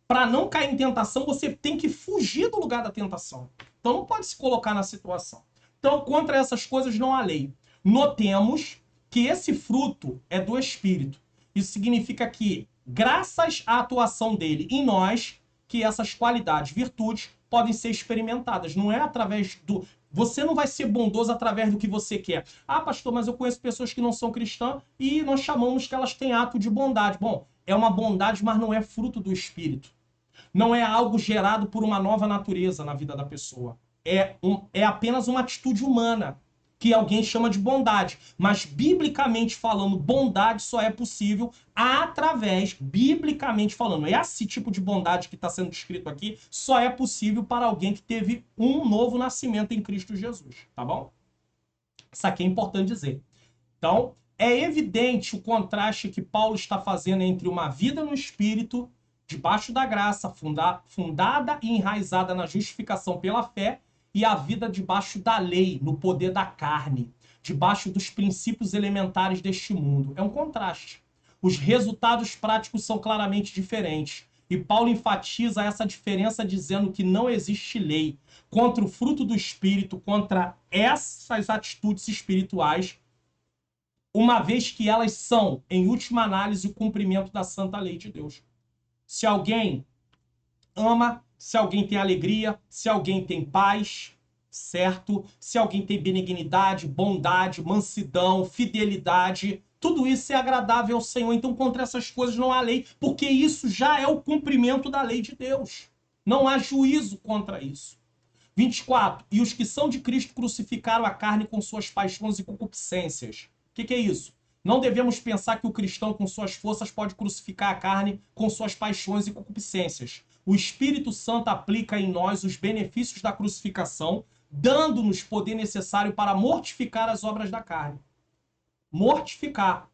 Speaker 1: Para não cair em tentação, você tem que fugir do lugar da tentação. Então não pode se colocar na situação. Então, contra essas coisas não há lei. Notemos que esse fruto é do Espírito. Isso significa que, graças à atuação dele em nós, que essas qualidades, virtudes, podem ser experimentadas. Não é através do... Você não vai ser bondoso através do que você quer. Ah, pastor, mas eu conheço pessoas que não são cristãs e nós chamamos que elas têm ato de bondade. Bom, é uma bondade, mas não é fruto do Espírito. Não é algo gerado por uma nova natureza na vida da pessoa. É apenas uma atitude humana, que alguém chama de bondade. Mas, biblicamente falando, bondade só é possível biblicamente falando, esse tipo de bondade que está sendo descrito aqui, só é possível para alguém que teve um novo nascimento em Cristo Jesus, tá bom? Isso aqui é importante dizer. Então, é evidente o contraste que Paulo está fazendo entre uma vida no Espírito, debaixo da graça, fundada e enraizada na justificação pela fé, e a vida debaixo da lei, no poder da carne, debaixo dos princípios elementares deste mundo. É um contraste. Os resultados práticos são claramente diferentes. E Paulo enfatiza essa diferença dizendo que não existe lei contra o fruto do Espírito, contra essas atitudes espirituais. uma vez que elas são, em última análise, o cumprimento da santa lei de Deus. Se alguém ama, se alguém tem alegria, se alguém tem paz, certo? Se alguém tem benignidade, bondade, mansidão, fidelidade, tudo isso é agradável ao Senhor. Então, contra essas coisas não há lei, porque isso já é o cumprimento da lei de Deus. Não há juízo contra isso. 24. E os que são de Cristo crucificaram a carne com suas paixões e concupiscências. O que é isso? Não devemos pensar que o cristão, com suas forças, pode crucificar a carne com suas paixões e concupiscências. O Espírito Santo aplica em nós os benefícios da crucificação, dando-nos poder necessário para mortificar as obras da carne. Mortificar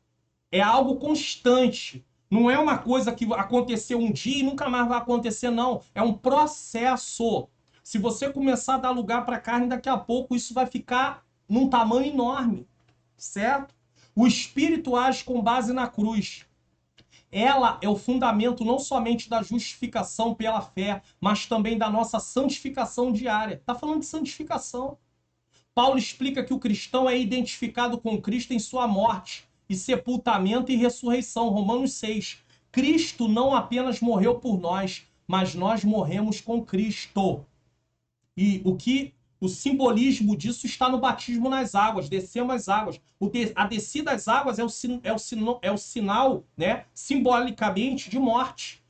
Speaker 1: é algo constante. Não é uma coisa que aconteceu um dia e nunca mais vai acontecer, não. É um processo. Se você começar a dar lugar para a carne, daqui a pouco isso vai ficar num tamanho enorme, certo? O Espírito age com base na cruz. Ela é o fundamento não somente da justificação pela fé, mas também da nossa santificação diária. Está falando de santificação. Paulo explica que o cristão é identificado com Cristo em sua morte e sepultamento e ressurreição. Romanos 6. Cristo não apenas morreu por nós, mas nós morremos com Cristo. E o simbolismo disso está no batismo nas águas, descemos as águas. A descida às águas é o sinal, né, simbolicamente, de morte.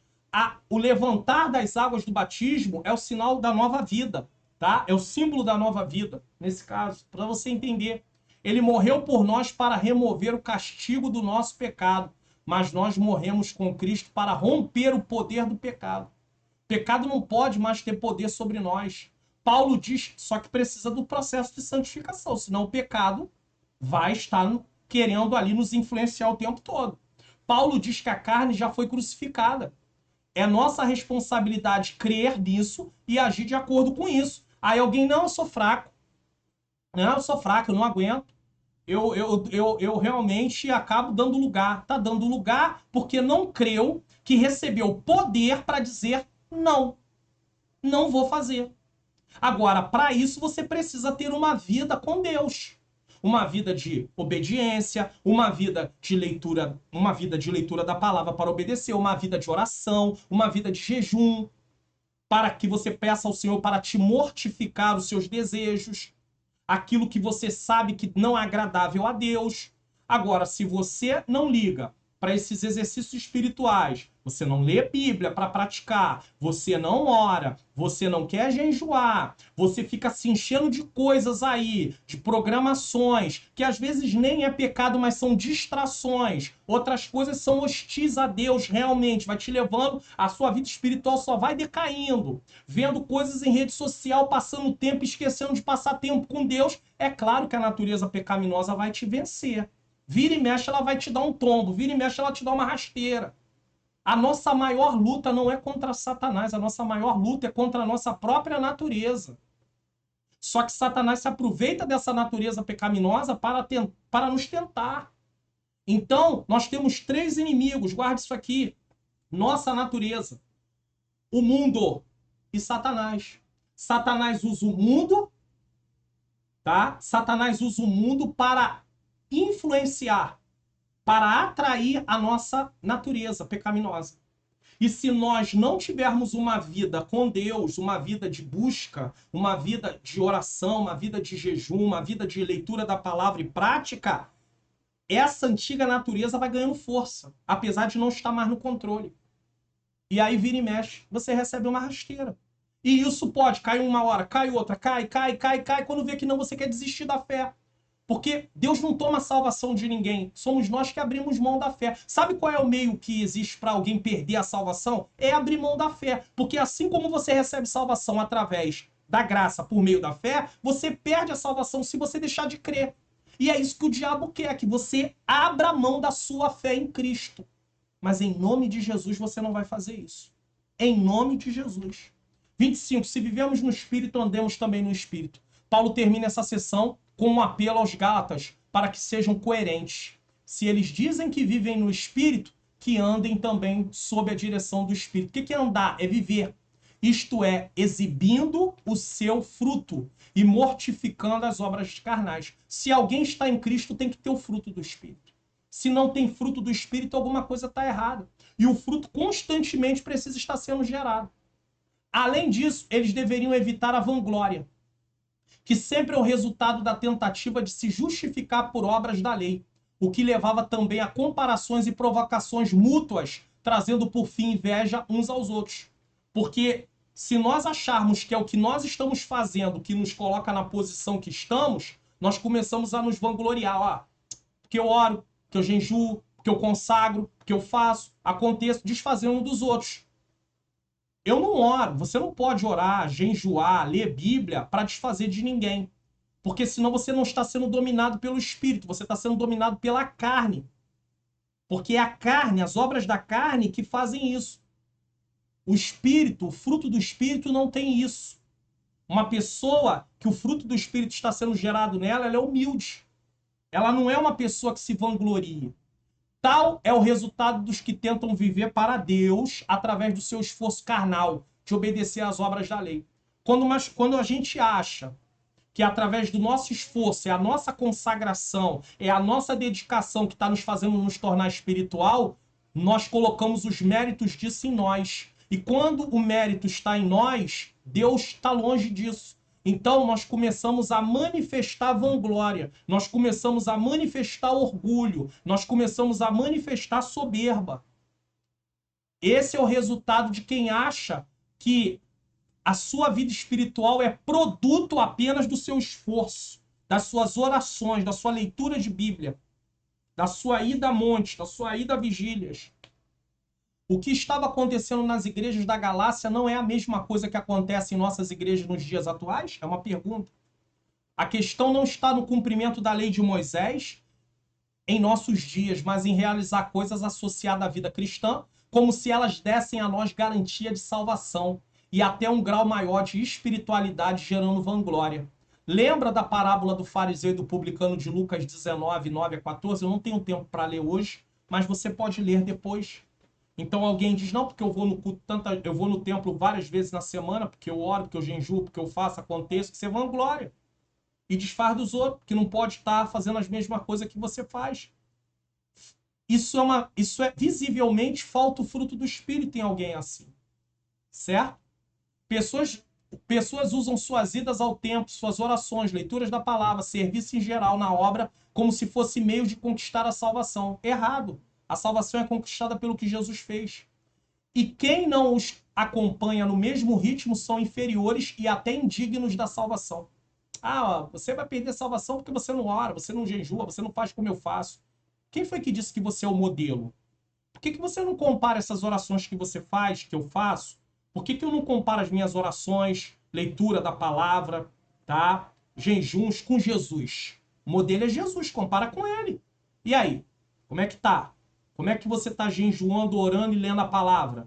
Speaker 1: O levantar das águas do batismo é o sinal da nova vida, tá? É o símbolo da nova vida, nesse caso, para você entender. Ele morreu por nós para remover o castigo do nosso pecado, mas nós morremos com Cristo para romper o poder do pecado. O pecado não pode mais ter poder sobre nós. Paulo diz, só que precisa do processo de santificação, senão o pecado vai estar querendo ali nos influenciar o tempo todo. Paulo diz que a carne já foi crucificada. É nossa responsabilidade crer nisso e agir de acordo com isso. Aí alguém, não, eu sou fraco. Não, eu sou fraco, eu não aguento. Eu realmente acabo dando lugar. Está dando lugar porque não creu que recebeu poder para dizer não. Não vou fazer. Agora, para isso, você precisa ter uma vida com Deus. Uma vida de obediência, uma vida de leitura da palavra para obedecer, uma vida de oração, uma vida de jejum, para que você peça ao Senhor para te mortificar os seus desejos, aquilo que você sabe que não é agradável a Deus. Agora, se você não liga para esses exercícios espirituais, você não lê Bíblia para praticar, você não ora, você não quer jejuar, você fica se enchendo de coisas aí, de programações, que às vezes nem é pecado, mas são distrações. Outras coisas são hostis a Deus, realmente, vai te levando, a sua vida espiritual só vai decaindo. Vendo coisas em rede social, passando tempo, esquecendo de passar tempo com Deus, é claro que a natureza pecaminosa vai te vencer. Vira e mexe, ela vai te dar um tombo, vira e mexe, ela te dá uma rasteira. A nossa maior luta não é contra Satanás, a nossa maior luta é contra a nossa própria natureza. Só que Satanás se aproveita dessa natureza pecaminosa para nos tentar. Então, nós temos 3 inimigos, guarde isso aqui. Nossa natureza, o mundo e Satanás. Satanás usa o mundo, tá? Satanás usa o mundo para influenciar, para atrair a nossa natureza pecaminosa. E se nós não tivermos uma vida com Deus, uma vida de busca, uma vida de oração, uma vida de jejum, uma vida de leitura da palavra e prática, essa antiga natureza vai ganhando força, apesar de não estar mais no controle. E aí vira e mexe, você recebe uma rasteira. E isso pode cair uma hora, cai outra, cai. Quando vê que não, você quer desistir da fé. Porque Deus não toma a salvação de ninguém. Somos nós que abrimos mão da fé. Sabe qual é o meio que existe para alguém perder a salvação? É abrir mão da fé. Porque assim como você recebe salvação através da graça por meio da fé, você perde a salvação se você deixar de crer. E é isso que o diabo quer, que você abra mão da sua fé em Cristo. Mas em nome de Jesus você não vai fazer isso. Em nome de Jesus. 25. Se vivemos no Espírito, andemos também no Espírito. Paulo termina essa sessão com um apelo aos Gálatas para que sejam coerentes. Se eles dizem que vivem no Espírito, que andem também sob a direção do Espírito. O que é andar? É viver. Isto é, exibindo o seu fruto e mortificando as obras carnais. Se alguém está em Cristo, tem que ter o fruto do Espírito. Se não tem fruto do Espírito, alguma coisa está errada. E o fruto constantemente precisa estar sendo gerado. Além disso, eles deveriam evitar a vanglória, que sempre é o resultado da tentativa de se justificar por obras da lei, o que levava também a comparações e provocações mútuas, trazendo por fim inveja uns aos outros. Porque se nós acharmos que é o que nós estamos fazendo que nos coloca na posição que estamos, nós começamos a nos vangloriar. Ó, porque eu oro, porque eu jejuo, porque eu consagro, porque eu faço, aconteço, desfazendo um dos outros. Eu não oro, você não pode orar, jejuar, ler Bíblia para desfazer de ninguém. Porque senão você não está sendo dominado pelo Espírito, você está sendo dominado pela carne. Porque é a carne, as obras da carne que fazem isso. O Espírito, o fruto do Espírito não tem isso. Uma pessoa que o fruto do Espírito está sendo gerado nela, ela é humilde. Ela não é uma pessoa que se vangloria. Tal é o resultado dos que tentam viver para Deus através do seu esforço carnal, de obedecer às obras da lei. Quando a gente acha que através do nosso esforço, é a nossa consagração, é a nossa dedicação que está nos fazendo nos tornar espiritual, nós colocamos os méritos disso em nós. E quando o mérito está em nós, Deus está longe disso. Então nós começamos a manifestar vanglória, nós começamos a manifestar orgulho, nós começamos a manifestar soberba. Esse é o resultado de quem acha que a sua vida espiritual é produto apenas do seu esforço, das suas orações, da sua leitura de Bíblia, da sua ida a montes, da sua ida a vigílias. O que estava acontecendo nas igrejas da Galácia não é a mesma coisa que acontece em nossas igrejas nos dias atuais? É uma pergunta. A questão não está no cumprimento da lei de Moisés em nossos dias, mas em realizar coisas associadas à vida cristã, como se elas dessem a nós garantia de salvação e até um grau maior de espiritualidade gerando vanglória. Lembra da parábola do fariseu e do publicano de Lucas 19, 9 a 14? Eu não tenho tempo para ler hoje, mas você pode ler depois. Então alguém diz, não, porque eu vou no culto, eu vou no templo várias vezes na semana, porque eu oro, porque eu jejuo, porque eu faço, aconteço, que você vanglória. E desfaz dos outros, que não pode estar fazendo as mesmas coisas que você faz. Isso é visivelmente falta o fruto do Espírito em alguém assim. Certo? Pessoas usam suas idas ao templo, suas orações, leituras da palavra, serviço em geral na obra, como se fosse meio de conquistar a salvação. Errado. A salvação é conquistada pelo que Jesus fez. E quem não os acompanha no mesmo ritmo são inferiores e até indignos da salvação. Ah, você vai perder a salvação porque você não ora, você não jejua, você não faz como eu faço. Quem foi que disse que você é o modelo? Por que você não compara essas orações que você faz, que eu faço? Por que eu não comparo as minhas orações, leitura da palavra, tá? Jejuns com Jesus? O modelo é Jesus, compara com ele. E aí? Como é que tá? Como é que você está jejuando, orando e lendo a palavra?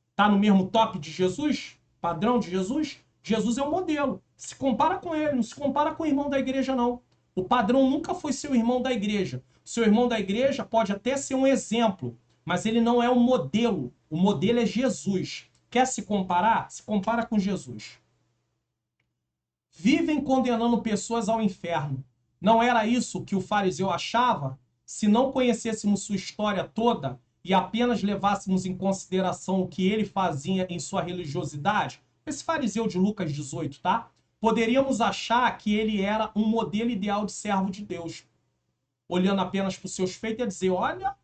Speaker 1: Está no mesmo top de Jesus? Padrão de Jesus? Jesus é o modelo. Se compara com ele, não se compara com o irmão da igreja, não. O padrão nunca foi seu irmão da igreja. Seu irmão da igreja pode até ser um exemplo, mas ele não é um modelo. O modelo é Jesus. Quer se comparar? Se compara com Jesus. Vivem condenando pessoas ao inferno. Não era isso que o fariseu achava? Se não conhecêssemos sua história toda e apenas levássemos em consideração o que ele fazia em sua religiosidade, esse fariseu de Lucas 18, tá? Poderíamos achar que ele era um modelo ideal de servo de Deus. Olhando apenas para os seus feitos e dizer, olha,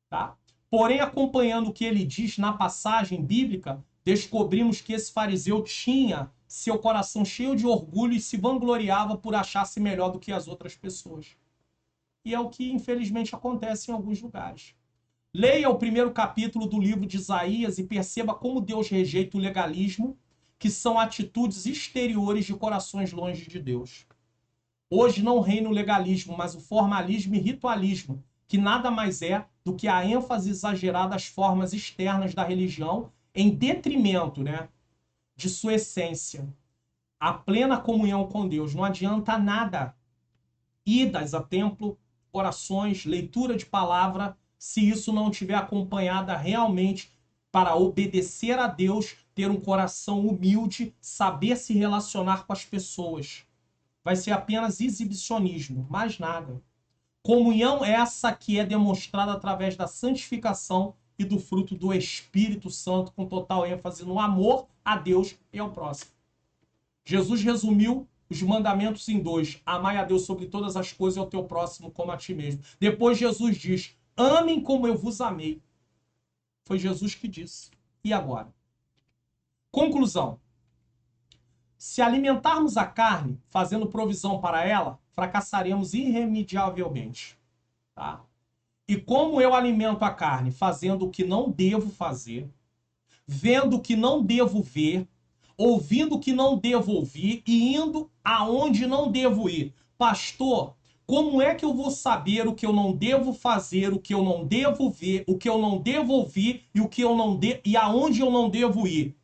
Speaker 1: tá? Porém, acompanhando o que ele diz na passagem bíblica, descobrimos que esse fariseu tinha seu coração cheio de orgulho e se vangloriava por achar-se melhor do que as outras pessoas. E é o que, infelizmente, acontece em alguns lugares. Leia o primeiro capítulo do livro de Isaías e perceba como Deus rejeita o legalismo, que são atitudes exteriores de corações longe de Deus. Hoje não reina o legalismo, mas o formalismo e ritualismo, que nada mais é do que a ênfase exagerada às formas externas da religião, em detrimento, de sua essência. A plena comunhão com Deus. Não adianta nada idas a templo, orações, leitura de palavra, se isso não estiver acompanhada realmente para obedecer a Deus, ter um coração humilde, saber se relacionar com as pessoas. Vai ser apenas exibicionismo, mais nada. Comunhão é essa que é demonstrada através da santificação e do fruto do Espírito Santo, com total ênfase no amor a Deus e ao próximo. Jesus resumiu os mandamentos em 2. Amai a Deus sobre todas as coisas e ao teu próximo como a ti mesmo. Depois Jesus diz, amem como eu vos amei. Foi Jesus que disse. E agora? Conclusão. Se alimentarmos a carne, fazendo provisão para ela, fracassaremos irremediavelmente. Tá? E como eu alimento a carne? Fazendo o que não devo fazer, vendo o que não devo ver, ouvindo o que não devo ouvir e indo aonde não devo ir. Pastor, como é que eu vou saber o que eu não devo fazer, o que eu não devo ver, o que eu não devo ouvir e o que eu não e aonde eu não devo ir?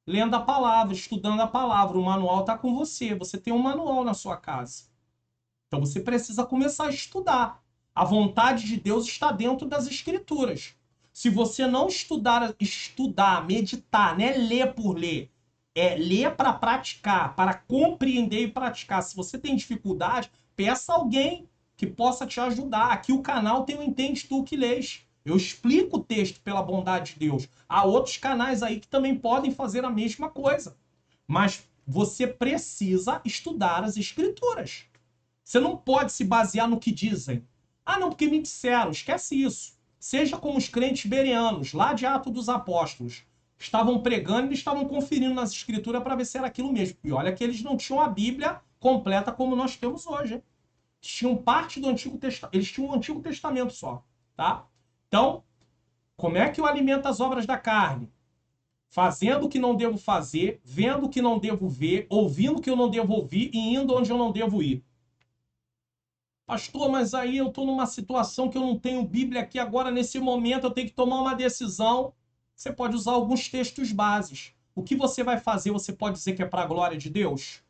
Speaker 1: Lendo a palavra, estudando a palavra, o manual está com você. Você tem um manual na sua casa. Então você precisa começar a estudar. A vontade de Deus está dentro das Escrituras. Se você não estudar, meditar, não é ler por ler, é ler para praticar, para compreender e praticar. Se você tem dificuldade, peça alguém que possa te ajudar. Aqui o canal tem o Entende Tu Que Lês. Eu explico o texto pela bondade de Deus. Há outros canais aí que também podem fazer a mesma coisa. Mas você precisa estudar as Escrituras. Você não pode se basear no que dizem. Ah, não, porque me disseram. Esquece isso. Seja como os crentes bereanos, lá de Atos dos Apóstolos. Estavam pregando e estavam conferindo nas Escrituras para ver se era aquilo mesmo. E olha que eles não tinham a Bíblia completa como nós temos hoje. Hein? Tinham parte do Antigo Testamento. Eles tinham o Antigo Testamento só. Tá? Então, como é que eu alimento as obras da carne? Fazendo o que não devo fazer, vendo o que não devo ver, ouvindo o que eu não devo ouvir e indo onde eu não devo ir. Pastor, mas aí eu estou numa situação que eu não tenho Bíblia aqui agora, nesse momento, eu tenho que tomar uma decisão. Você pode usar alguns textos bases. O que você vai fazer, você pode dizer que é para a glória de Deus?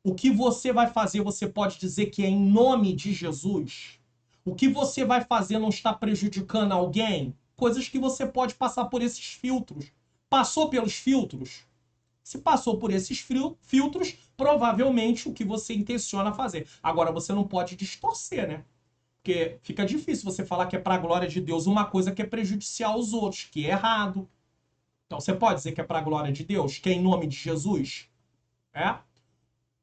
Speaker 1: O que você vai fazer, você pode dizer que é em nome de Jesus? O que você vai fazer não está prejudicando alguém? Coisas que você pode passar por esses filtros. Passou pelos filtros? Se passou por esses filtros, provavelmente o que você intenciona fazer. Agora, você não pode distorcer, né? Porque fica difícil você falar que é para a glória de Deus uma coisa que é prejudicial aos outros, que é errado. Então, você pode dizer que é para a glória de Deus, que é em nome de Jesus? É?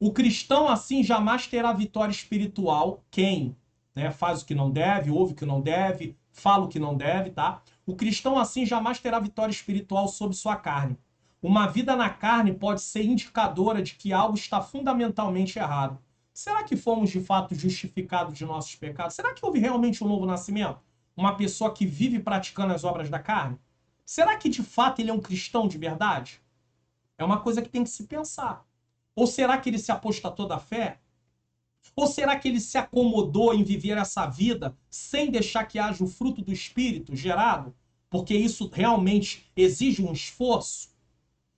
Speaker 1: O cristão, assim, jamais terá vitória espiritual. Quem, né, faz o que não deve, ouve o que não deve, fala o que não deve, tá? O cristão, assim, jamais terá vitória espiritual sobre sua carne. Uma vida na carne pode ser indicadora de que algo está fundamentalmente errado. Será que fomos de fato justificados de nossos pecados? Será que houve realmente um novo nascimento? Uma pessoa que vive praticando as obras da carne? Será que de fato ele é um cristão de verdade? É uma coisa que tem que se pensar. Ou será que ele se apostatou da fé? Ou será que ele se acomodou em viver essa vida sem deixar que haja o fruto do Espírito gerado? Porque isso realmente exige um esforço.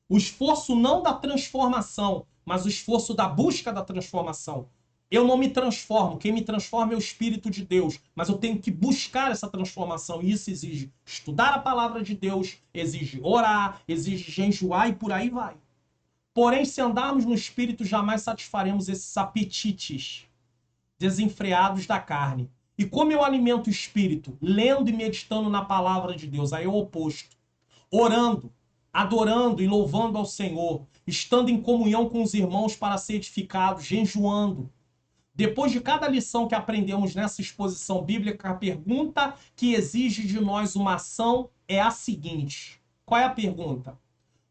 Speaker 1: O esforço não da transformação, mas o esforço da busca da transformação. Eu não me transformo, quem me transforma é o Espírito de Deus, mas eu tenho que buscar essa transformação, e isso exige estudar a palavra de Deus, exige orar, exige jejuar e por aí vai. Porém, se andarmos no Espírito, jamais satisfaremos esses apetites desenfreados da carne. E como eu alimento o Espírito? Lendo e meditando na palavra de Deus, aí é o oposto. Orando, adorando e louvando ao Senhor, estando em comunhão com os irmãos para ser edificados, jejuando. Depois de cada lição que aprendemos nessa exposição bíblica, a pergunta que exige de nós uma ação é a seguinte. Qual é a pergunta?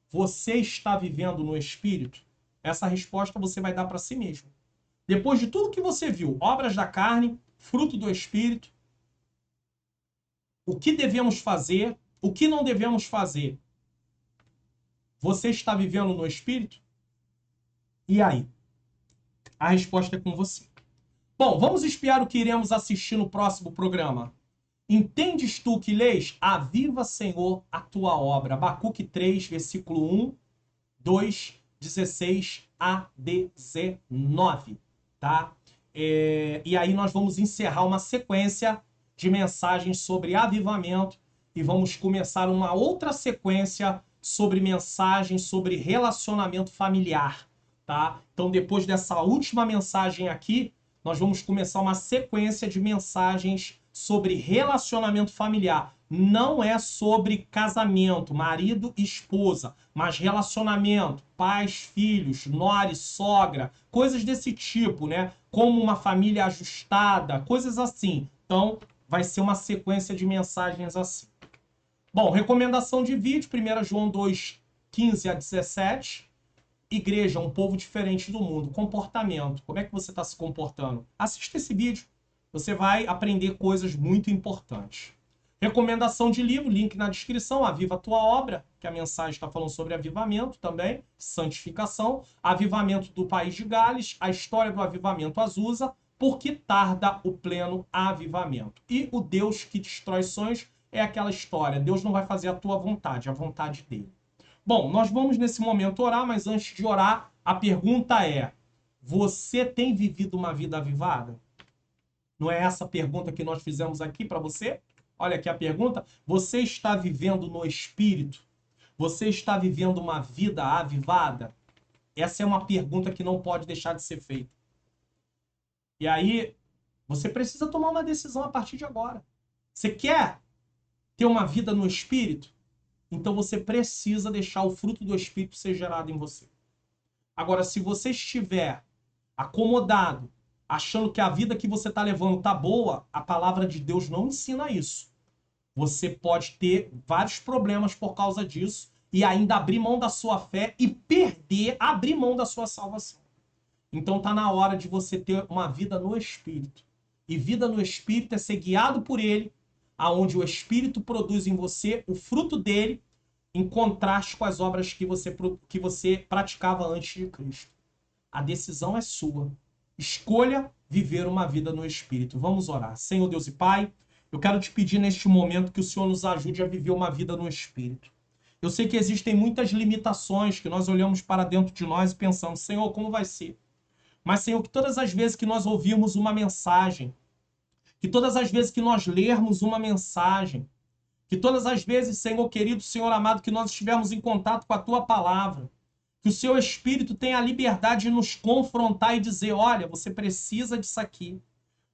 Speaker 1: Você está vivendo no Espírito? Essa resposta você vai dar para si mesmo. Depois de tudo que você viu, obras da carne, fruto do Espírito, o que devemos fazer, o que não devemos fazer, você está vivendo no Espírito? E aí? A resposta é com você. Bom, vamos espiar o que iremos assistir no próximo programa. Entendes tu que lês? Aviva, Senhor, a tua obra. Abacuque 3, versículo 1, 2, 16 a 19. Tá? E aí nós vamos encerrar uma sequência de mensagens sobre avivamento e vamos começar uma outra sequência sobre mensagens sobre relacionamento familiar, tá? Então, depois dessa última mensagem aqui, nós vamos começar uma sequência de mensagens sobre relacionamento familiar. Não é sobre casamento, marido e esposa, mas relacionamento, pais, filhos, nora e sogra, coisas desse tipo, né? Como uma família ajustada, coisas assim. Então, vai ser uma sequência de mensagens assim. Bom, recomendação de vídeo, 1 João 2, 15 a 17. Igreja, um povo diferente do mundo. Comportamento. Como é que você está se comportando? Assista esse vídeo. Você vai aprender coisas muito importantes. Recomendação de livro, link na descrição. Aviva a tua obra, que a mensagem está falando sobre avivamento também. Santificação. Avivamento do país de Gales. A história do avivamento Azusa. Por que tarda o pleno avivamento? E o Deus que destrói sonhos é aquela história. Deus não vai fazer a tua vontade, a vontade dele. Bom, nós vamos nesse momento orar, mas antes de orar, a pergunta é: você tem vivido uma vida avivada? Não é essa a pergunta que nós fizemos aqui para você? Olha aqui a pergunta. Você está vivendo no Espírito? Você está vivendo uma vida avivada? Essa é uma pergunta que não pode deixar de ser feita. E aí, você precisa tomar uma decisão a partir de agora. Você quer ter uma vida no Espírito? Então você precisa deixar o fruto do Espírito ser gerado em você. Agora, se você estiver acomodado, achando que a vida que você está levando está boa, a palavra de Deus não ensina isso. Você pode ter vários problemas por causa disso e ainda abrir mão da sua fé e abrir mão da sua salvação. Então está na hora de você ter uma vida no Espírito. E vida no Espírito é ser guiado por Ele, aonde o Espírito produz em você o fruto dele, em contraste com as obras que você praticava antes de Cristo. A decisão é sua. Escolha viver uma vida no Espírito. Vamos orar. Senhor Deus e Pai, eu quero te pedir neste momento que o Senhor nos ajude a viver uma vida no Espírito. Eu sei que existem muitas limitações que nós olhamos para dentro de nós e pensamos: Senhor, como vai ser? Mas, Senhor, que todas as vezes que nós ouvirmos uma mensagem, que todas as vezes que nós lermos uma mensagem, que todas as vezes, Senhor querido, Senhor amado, que nós estivermos em contato com a Tua Palavra, que o Seu Espírito tenha a liberdade de nos confrontar e dizer: olha, você precisa disso aqui.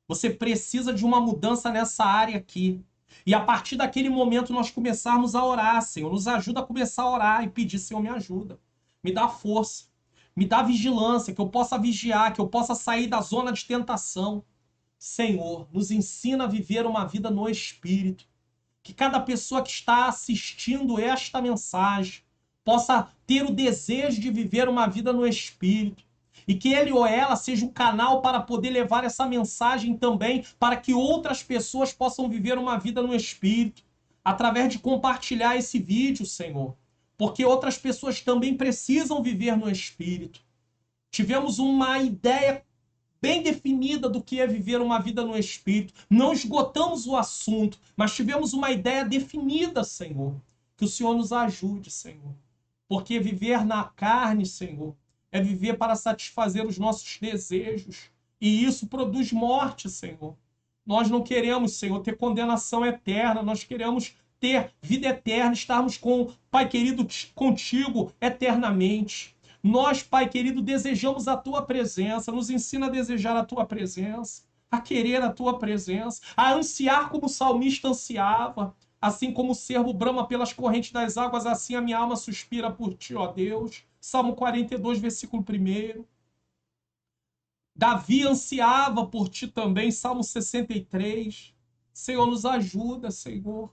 Speaker 1: Você precisa de uma mudança nessa área aqui. E a partir daquele momento nós começarmos a orar, Senhor. Nos ajuda a começar a orar e pedir: Senhor, me ajuda. Me dá força. Me dá vigilância, que eu possa vigiar, que eu possa sair da zona de tentação. Senhor, nos ensina a viver uma vida no Espírito. Que cada pessoa que está assistindo esta mensagem possa ter o desejo de viver uma vida no Espírito. E que ele ou ela seja um canal para poder levar essa mensagem também para que outras pessoas possam viver uma vida no Espírito. Através de compartilhar esse vídeo, Senhor. Porque outras pessoas também precisam viver no Espírito. Tivemos uma ideia bem definida do que é viver uma vida no Espírito. Não esgotamos o assunto, mas tivemos uma ideia definida, Senhor. Que o Senhor nos ajude, Senhor. Porque viver na carne, Senhor, é viver para satisfazer os nossos desejos. E isso produz morte, Senhor. Nós não queremos, Senhor, ter condenação eterna. Nós queremos ter vida eterna, estarmos com Pai querido contigo eternamente. Nós, Pai querido, desejamos a Tua presença. Nos ensina a desejar a Tua presença, a querer a Tua presença, a ansiar como o salmista ansiava. Assim como o cervo brama pelas correntes das águas, assim a minha alma suspira por Ti, ó Deus. Salmo 42, versículo 1. Davi ansiava por Ti também, Salmo 63. Senhor, nos ajuda, Senhor.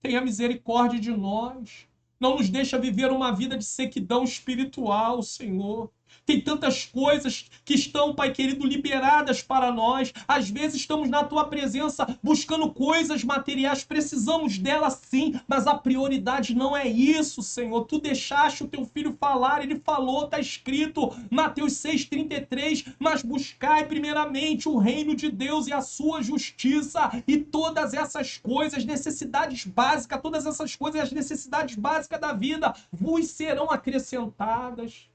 Speaker 1: Tenha misericórdia de nós. Não nos deixa viver uma vida de sequidão espiritual, Senhor. Tem tantas coisas que estão, Pai querido, liberadas para nós. Às vezes estamos na Tua presença buscando coisas materiais. Precisamos delas sim, mas a prioridade não é isso, Senhor. Tu deixaste o Teu Filho falar, Ele falou, está escrito, Mateus 6,33, mas buscai primeiramente o reino de Deus e a sua justiça, e todas essas coisas, necessidades básicas, todas essas coisas, as necessidades básicas da vida, vos serão acrescentadas.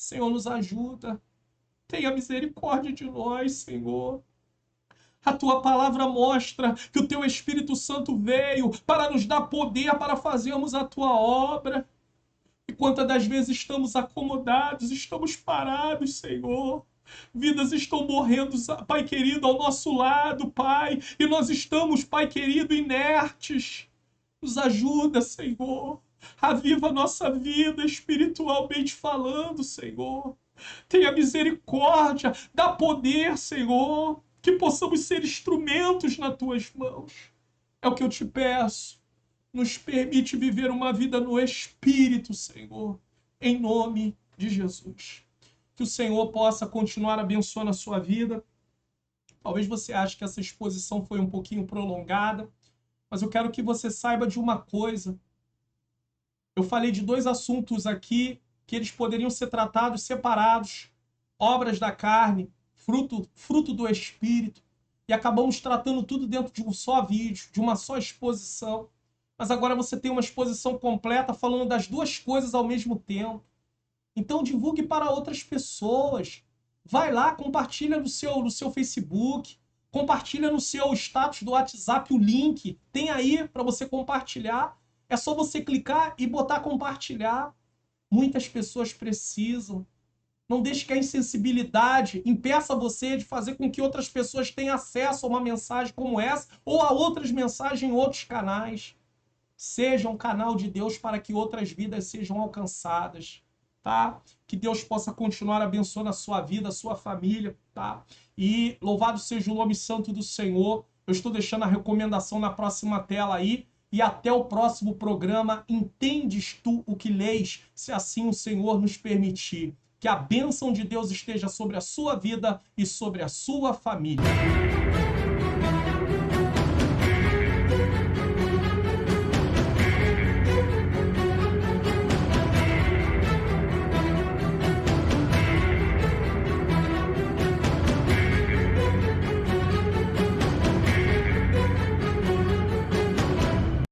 Speaker 1: Senhor, nos ajuda. Tenha misericórdia de nós, Senhor. A Tua palavra mostra que o Teu Espírito Santo veio para nos dar poder para fazermos a Tua obra. E quantas das vezes estamos acomodados, estamos parados, Senhor. Vidas estão morrendo, Pai querido, ao nosso lado, Pai. E nós estamos, Pai querido, inertes. Nos ajuda, Senhor. Aviva a nossa vida espiritualmente falando, Senhor. Tenha misericórdia, dá poder, Senhor. Que possamos ser instrumentos nas tuas mãos. É o que eu te peço. Nos permite viver uma vida no Espírito, Senhor. Em nome de Jesus. Que o Senhor possa continuar abençoando a sua vida. Talvez você ache que essa exposição foi um pouquinho prolongada, mas eu quero que você saiba de uma coisa. Eu falei de 2 assuntos aqui que eles poderiam ser tratados separados. Obras da carne, fruto do Espírito. E acabamos tratando tudo dentro de um só vídeo, de uma só exposição. Mas agora você tem uma exposição completa falando das 2 coisas ao mesmo tempo. Então divulgue para outras pessoas. Vai lá, compartilha no seu Facebook, compartilha no seu status do WhatsApp o link. Tem aí para você compartilhar. É só você clicar e botar compartilhar. Muitas pessoas precisam. Não deixe que a insensibilidade impeça você de fazer com que outras pessoas tenham acesso a uma mensagem como essa ou a outras mensagens em outros canais. Seja um canal de Deus para que outras vidas sejam alcançadas. Tá? Que Deus possa continuar abençoando a sua vida, a sua família, tá? E louvado seja o nome santo do Senhor. Eu estou deixando a recomendação na próxima tela aí. E até o próximo programa. Entendes tu o que lês, se assim o Senhor nos permitir. Que a bênção de Deus esteja sobre a sua vida e sobre a sua família.